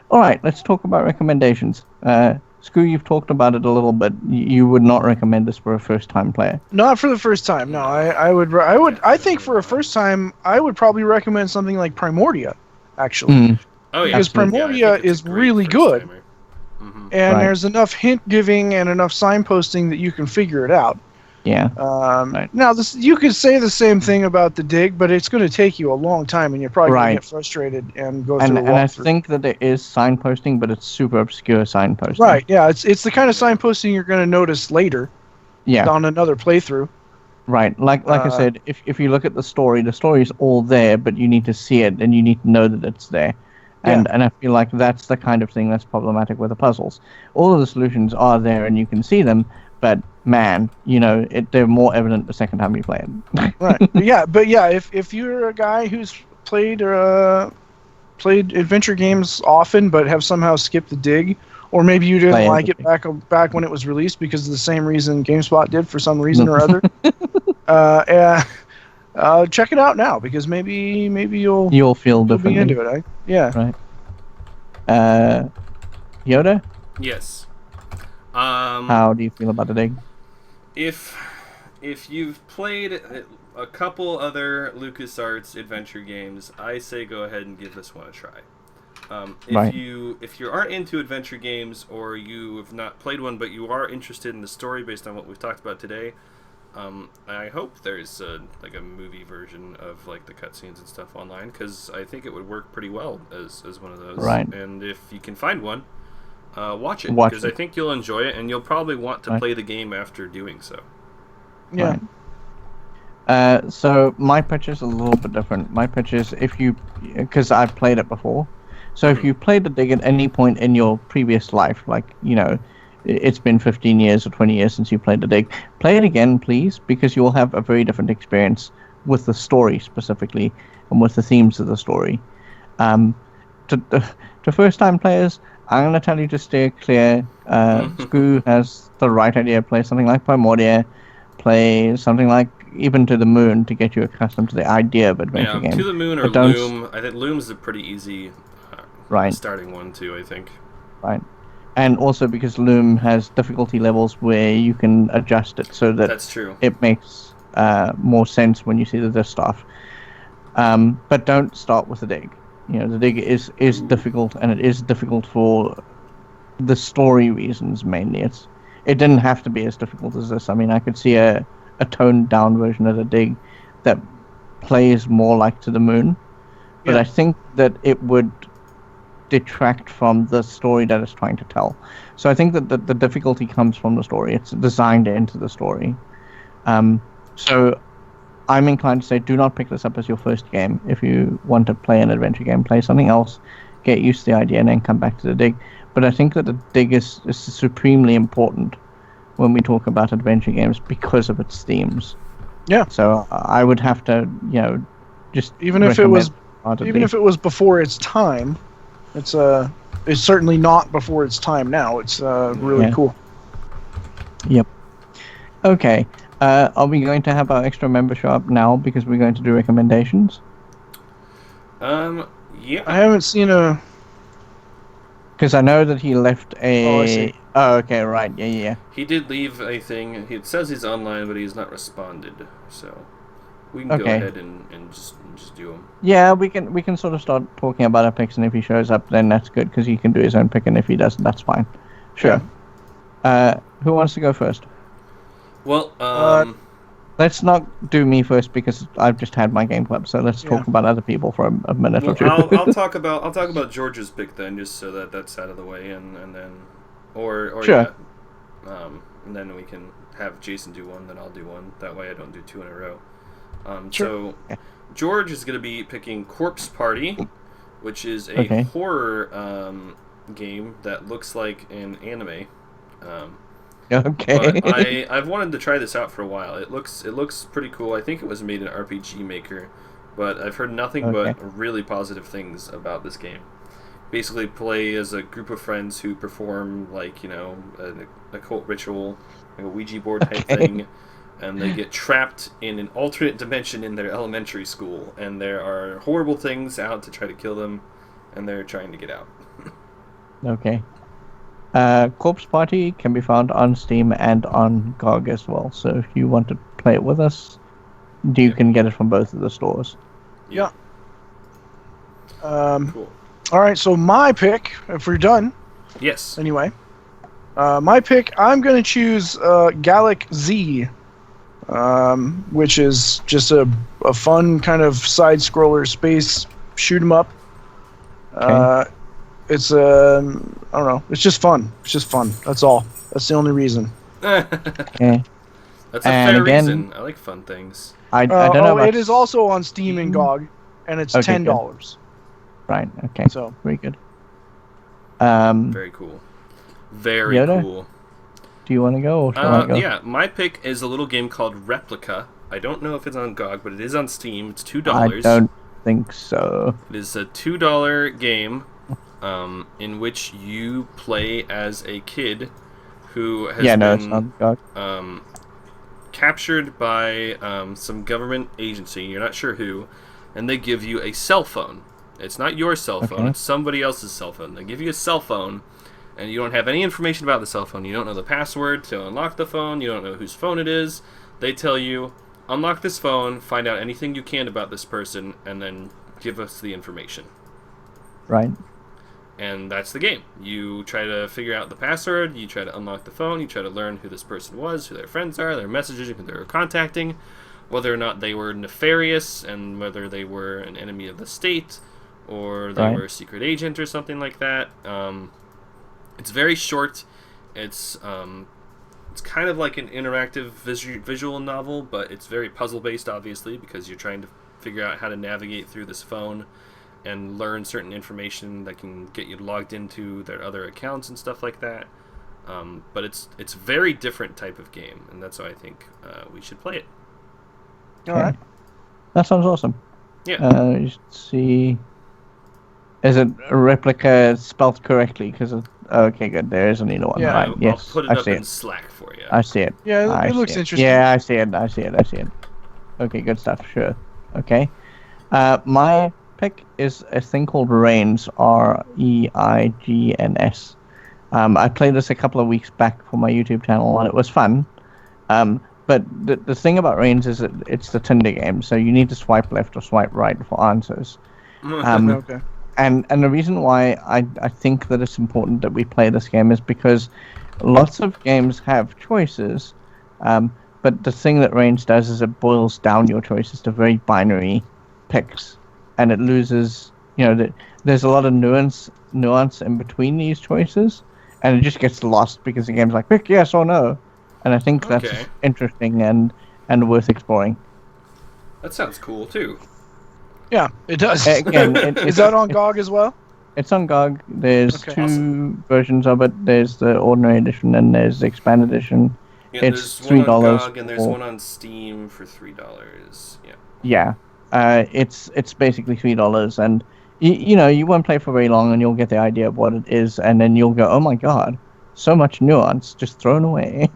S2: all right, let's talk about recommendations. Scoo, you've talked about it a little bit. You would not recommend this for a first-time player.
S3: Not for the first time. No, I think for a first time, I would probably recommend something like Primordia, actually.
S1: Oh yeah,
S3: because Primordia is really good, and there's enough hint giving and enough signposting that you can figure it out.
S2: Yeah.
S3: Now, you could say the same thing about the Dig, but it's going to take you a long time, and you're probably going to get frustrated and go through a walkthrough.
S2: And I think that there is signposting, but it's super obscure signposting.
S3: Right, yeah. It's the kind of signposting you're going to notice later on another playthrough.
S2: Right. Like I said, if you look at the story is all there, but you need to see it, and you need to know that it's there. And I feel like that's the kind of thing that's problematic with the puzzles. All of the solutions are there, and you can see them, but man, you know, they're more evident the second time you play it.
S3: Right. If you're a guy who's played adventure games often but have somehow skipped the Dig, or maybe you didn't like it back when it was released because of the same reason GameSpot did for some reason or other, check it out now, because maybe you'll
S2: feel differently.
S3: Be into it. Yeah.
S2: Right. Yoda?
S1: Yes.
S2: How do you feel about the Dig?
S1: If if you've played a couple other LucasArts adventure games, I say go ahead and give this one a try. If you aren't into adventure games, or you have not played one but you are interested in the story based on what we've talked about today, I hope there's a movie version of like the cutscenes and stuff online, because I think it would work pretty well as one of those.
S2: Right.
S1: And if you can find one, watch it, because I think you'll enjoy it, and you'll probably want to play the game after doing so.
S3: Yeah.
S2: Right. So my pitch is a little bit different. My pitch is, because I've played it before, so if you played the Dig at any point in your previous life, like, it's been 15 years or 20 years since you played the Dig, play it again, please, because you'll have a very different experience with the story specifically, and with the themes of the story. To first-time players, I'm going to tell you to steer clear. Scoo has the right idea. Play something like Primordia. Play something like Even to the Moon to get you accustomed to the idea of adventure game.
S1: To the Moon or Loom. I think Loom's a pretty easy starting one too, I think.
S2: Right. And also because Loom has difficulty levels where you can adjust it so that
S1: that's true.
S2: It makes more sense when you see the stuff. But don't start with the Dig. The Dig is difficult, and it is difficult for the story reasons mainly. It didn't have to be as difficult as this. I mean, I could see a toned down version of the Dig that plays more like To the Moon, but I think that it would detract from the story that it's trying to tell. So I think that the difficulty comes from the story. It's designed into the story. So I'm inclined to say do not pick this up as your first game. If you want to play an adventure game, play something else, get used to the idea, and then come back to the Dig. But I think that the Dig is supremely important when we talk about adventure games because of its themes.
S3: Yeah.
S2: So I would have to, just
S3: even if it was before its time, it's certainly not before its time now. It's really cool.
S2: Yep. Okay. Are we going to have our extra member show up now because we're going to do recommendations?
S1: Yeah.
S3: I haven't seen a...
S2: Because I know that he left a...
S3: Oh, I see.
S2: Oh, okay, right. Yeah.
S1: He did leave a thing. It says he's online, but he's not responded. So we can go ahead and just do him.
S2: Yeah, we can sort of start talking about our picks, and if he shows up, then that's good, because he can do his own pick, and if he doesn't, that's fine. Sure. Yeah. Who wants to go first?
S1: Well,
S2: let's not do me first, because I've just had my game club. So let's talk about other people for a minute or two.
S1: I'll talk about George's pick then, just so that that's out of the way, and then or
S2: sure.
S1: Yeah, and then we can have Jason do one, then I'll do one. That way I don't do two in a row.
S3: Sure.
S1: So George is going to be picking Corpse Party, which is a horror game that looks like an anime.
S2: Okay.
S1: But I've wanted to try this out for a while. It looks pretty cool. I think it was made in RPG Maker, but I've heard nothing but really positive things about this game. Basically, play as a group of friends who perform an occult ritual, like a Ouija board type thing, and they get trapped in an alternate dimension in their elementary school, and there are horrible things out to try to kill them, and they're trying to get out.
S2: Okay. Corpse Party can be found on Steam and on GOG as well, so if you want to play it with us, you can get it from both of the stores.
S3: Yeah.
S1: Cool.
S3: Alright, so my pick, if we're done.
S1: Yes.
S3: Anyway. My pick, I'm going to choose Gallic Z, which is just a fun kind of side-scroller space shoot-'em-up.
S2: Okay.
S3: It's I don't know. It's just fun. It's just fun. That's all. That's the only reason.
S2: Okay.
S1: That's a fair reason. I like fun things.
S2: I don't know.
S3: It is also on Steam and GOG, and it's $10.
S2: Good. Right. Okay.
S3: So
S2: very good.
S1: Very cool. Very
S2: Yoda?
S1: cool.
S2: Do you want to go, or shall I go?
S1: Yeah, my pick is a little game called Replica. I don't know if it's on GOG, but it is on Steam. It's $2.
S2: I don't think so.
S1: It is a $2 game. In which you play as a kid who has been captured by some government agency, you're not sure who, and they give you a cell phone. It's not your cell phone, it's somebody else's cell phone. They give you a cell phone, and you don't have any information about the cell phone. You don't know the password to unlock the phone, you don't know whose phone it is. They tell you, unlock this phone, find out anything you can about this person, and then give us the information.
S2: Right.
S1: And that's the game. You try to figure out the password, you try to unlock the phone, you try to learn who this person was, who their friends are, their messages, who they were contacting, whether or not they were nefarious, and whether they were an enemy of the state, or they were a secret agent or something like that. It's very short. It's kind of like an interactive visual novel, but it's very puzzle-based, obviously, because you're trying to figure out how to navigate through this phone and learn certain information that can get you logged into their other accounts and stuff like that. But it's a very different type of game, and that's why I think we should play it.
S3: All right.
S2: That sounds awesome.
S1: Yeah.
S2: You should see... Is it a replica spelled correctly? Because okay, good. There is another one.
S3: Yeah,
S2: right. Yes,
S1: I'll put it up in Slack for you.
S2: I see it.
S3: Yeah, it looks interesting.
S2: Yeah, I see it. Okay, good stuff. Sure. Okay. My pick is a thing called Reigns. Reighns. I played this a couple of weeks back for my YouTube channel, and it was fun. But the thing about Reigns is that it's the Tinder game, so you need to swipe left or swipe right for answers.
S3: Okay.
S2: And the reason why I think that it's important that we play this game is because lots of games have choices, but the thing that Reigns does is it boils down your choices to very binary picks, and it loses, there's a lot of nuance in between these choices, and it just gets lost because the game's like, pick yes or no. And I think that's interesting and worth exploring.
S1: That sounds cool, too.
S3: Yeah, it does.
S2: Again,
S3: is that on GOG as well?
S2: It's on GOG. There's two versions of it. There's the ordinary edition and there's the expanded edition.
S1: Yeah,
S2: it's
S1: $3
S2: $3
S1: on GOG and there's one on Steam for $3. Yeah.
S2: Yeah. It's basically $3, and you won't play for very long, and you'll get the idea of what it is, and then you'll go, oh my god, so much nuance just thrown away.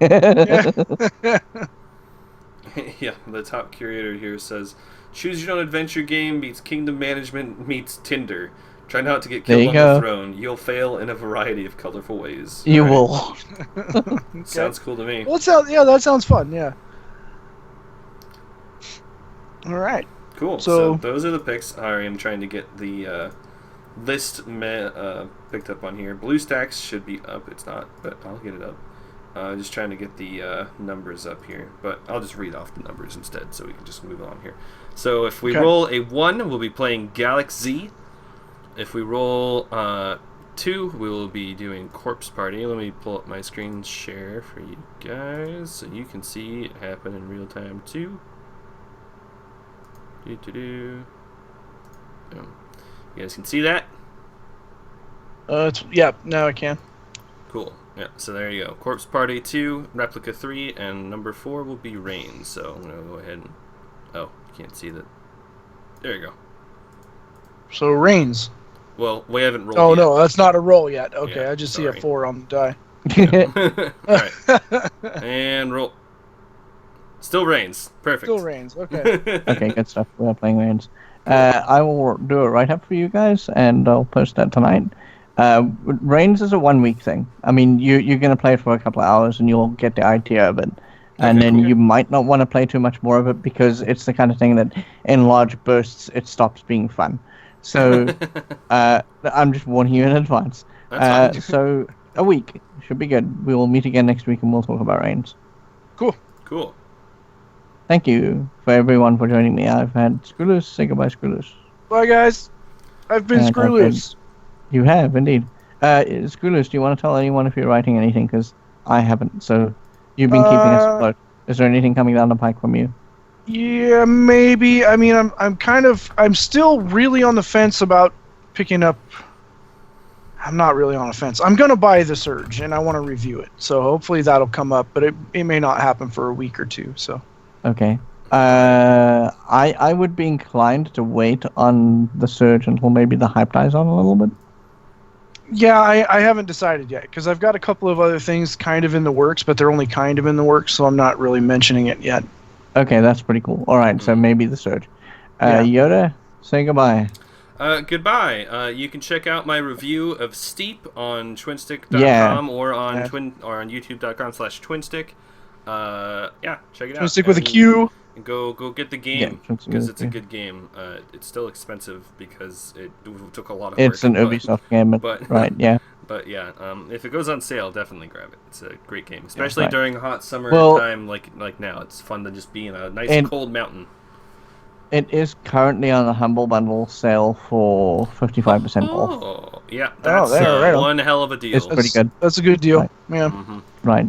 S1: Yeah, the top curator here says, choose your own adventure game meets kingdom management meets Tinder. Try not to get killed on the throne. You'll fail in a variety of colorful ways.
S2: You will.
S1: Sounds cool to me.
S3: Well, that sounds fun, yeah. All right.
S1: Cool. So those are the picks. I am trying to get the list picked up on here. BlueStacks should be up. It's not, but I'll get it up. Just trying to get the numbers up here, but I'll just read off the numbers instead so we can just move on here. So if we roll a 1, we'll be playing Galaxy. If we roll 2, we will be doing Corpse Party. Let me pull up my screen share for you guys so you can see it happen in real time too. You guys can see that?
S3: Now I can.
S1: Cool. Yeah, so there you go. Corpse Party 2, Replica 3, and number 4 will be Rain. So I'm going to go ahead and... Oh, you can't see that. There you go.
S3: So Reigns.
S1: Well, we haven't rolled
S3: yet.
S1: No,
S3: that's not a roll yet. Okay,
S1: yeah,
S3: I just see a 4 on the die.
S1: Yeah. Alright. And roll. Still Reigns. Perfect.
S3: Still Reigns, okay.
S2: Okay, good stuff. We're playing Reigns. I will do a write-up for you guys, and I'll post that tonight. Reigns is a 1-week thing. I mean, you're going to play it for a couple of hours, and you'll get the idea of it. And then you might not want to play too much more of it, because it's the kind of thing that, in large bursts, it stops being fun. So, I'm just warning you in advance. So, a week should be good. We will meet again next week, and we'll talk about Reigns.
S1: Cool.
S2: Thank you for everyone for joining me. I've had Screwloose. Say goodbye, Screwloose.
S3: Bye, guys. I've been Screwloose.
S2: You have, indeed. Screwloose, do you want to tell anyone if you're writing anything? Because I haven't, so you've been keeping us afloat. Is there anything coming down the pike from you?
S3: Yeah, maybe. I mean, I'm still really on the fence about picking up... I'm not really on the fence. I'm going to buy The Surge, and I want to review it. So hopefully that'll come up, but it may not happen for a week or two, so...
S2: Okay. I would be inclined to wait on The Surge until maybe the hype dies on a little bit.
S3: Yeah, I haven't decided yet, because I've got a couple of other things kind of in the works, but they're only kind of in the works, so I'm not really mentioning it yet.
S2: Okay, that's pretty cool. All right, so maybe The Surge. Yoda, say goodbye.
S1: Goodbye. You can check out my review of Steep on Twinstiq.com or on YouTube.com/Twinstiq. Yeah, check it out.
S3: Twinstiq with a Q.
S1: And go get the game because it's a good game. It's still expensive because it took a lot of work.
S2: It's an Ubisoft game,
S1: but
S2: right? Yeah.
S1: But yeah, if it goes on sale, definitely grab it. It's a great game, especially during hot summer time like now. It's fun to just be in a nice cold mountain.
S2: It is currently on a Humble Bundle sale for 55% off.
S1: Oh, yeah, that's one hell of a deal.
S2: It's pretty good.
S3: That's a good deal,
S2: right.
S3: Yeah.
S1: Mm-hmm.
S2: Right.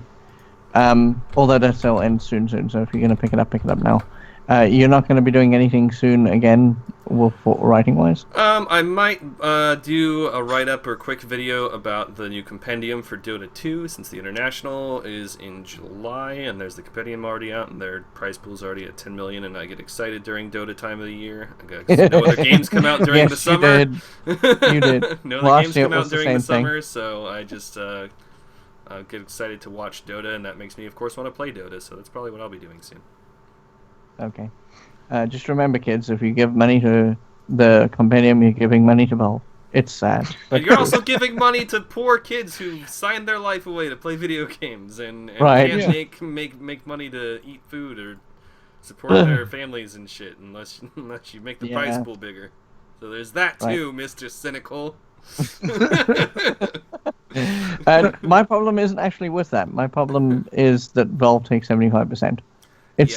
S2: Although that sale ends soon, so if you're going to pick it up now. You're not going to be doing anything soon again, writing-wise?
S1: I might do a write-up or quick video about the new compendium for Dota 2, since the International is in July, and there's the compendium already out, and their prize pool's already at 10 million, and I get excited during Dota time of the year. No other games come out during the summer.
S2: You did.
S1: No other games come out during the summer, so I just get excited to watch Dota, and that makes me, of course, want to play Dota, so that's probably what I'll be doing soon.
S2: Okay. Just remember, kids, if you give money to the compendium, you're giving money to Valve. It's sad.
S1: But you're also giving money to poor kids who signed their life away to play video games and can't make money to eat food or support their families and shit unless you make the prize pool bigger. So there's that too, Mr. Cynical.
S2: My problem isn't actually with that. My problem is that Valve takes 75%.
S1: That's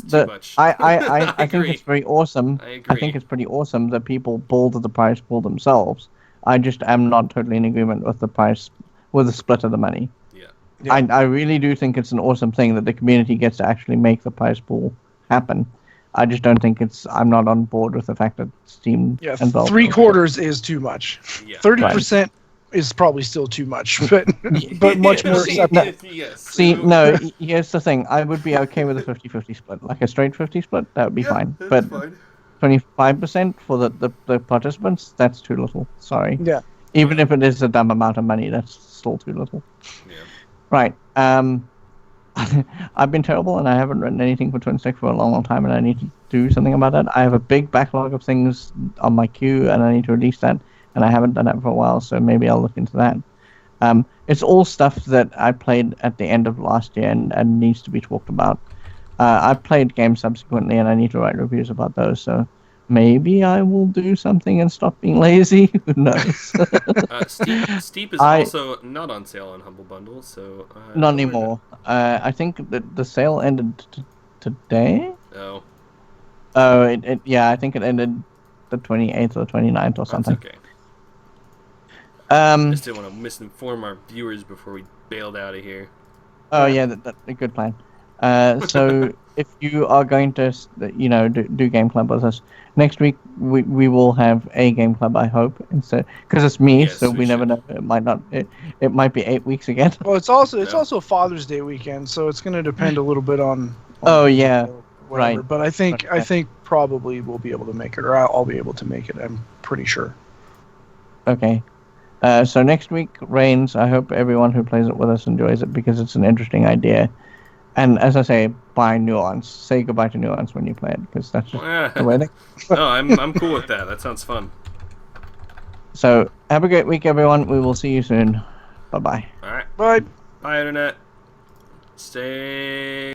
S1: too much.
S2: I think it's very awesome. I think it's pretty awesome that people build the prize pool themselves. I just am not totally in agreement with the split of the money.
S1: Yeah.
S2: I really do think it's an awesome thing that the community gets to actually make the prize pool happen. I just don't think I'm not on board with the fact that Steam and Valve...
S3: 3/4 is too much. 30% is probably still too much, but much more acceptable.
S2: See, no, here's the thing. I would be okay with a 50-50 split. Like a straight 50 split, that would be fine. But 25% for the participants, that's too little. Sorry.
S3: Yeah.
S2: Even if it is a dumb amount of money, that's still too little.
S1: Yeah.
S2: Right. I've been terrible, and I haven't written anything for Twinstiq for a long, long time, and I need to do something about that. I have a big backlog of things on my queue, and I need to release that. And I haven't done that for a while, so maybe I'll look into that. It's all stuff that I played at the end of last year and needs to be talked about. I've played games subsequently, and I need to write reviews about those, so maybe I will do something and stop being lazy. Who knows?
S1: Steep is also not on sale on Humble Bundle, so...
S2: not anymore. I think that the sale ended today?
S1: Oh.
S2: Oh, I think it ended the 28th or 29th or something.
S1: That's okay. Just didn't want to misinform our viewers before we bailed out of here.
S2: Oh yeah, that's a good plan. So if you are going to, do Game Club with us next week, we will have a Game Club, I hope, instead because it's me, so we never know. It might not. It might be 8 weeks again.
S3: Well, it's also Father's Day weekend, so it's going to depend a little bit on
S2: oh yeah, right.
S3: But I think probably we'll be able to make it, or I'll be able to make it. I'm pretty sure.
S2: Okay. So next week, Reigns, I hope everyone who plays it with us enjoys it because it's an interesting idea. And as I say, buy Nuance. Say goodbye to Nuance when you play it because that's just the way they...
S1: No, I'm cool with that. That sounds fun.
S2: So have a great week, everyone. We will see you soon. Bye-bye.
S1: All right.
S3: Bye.
S1: Bye, Internet. Stay...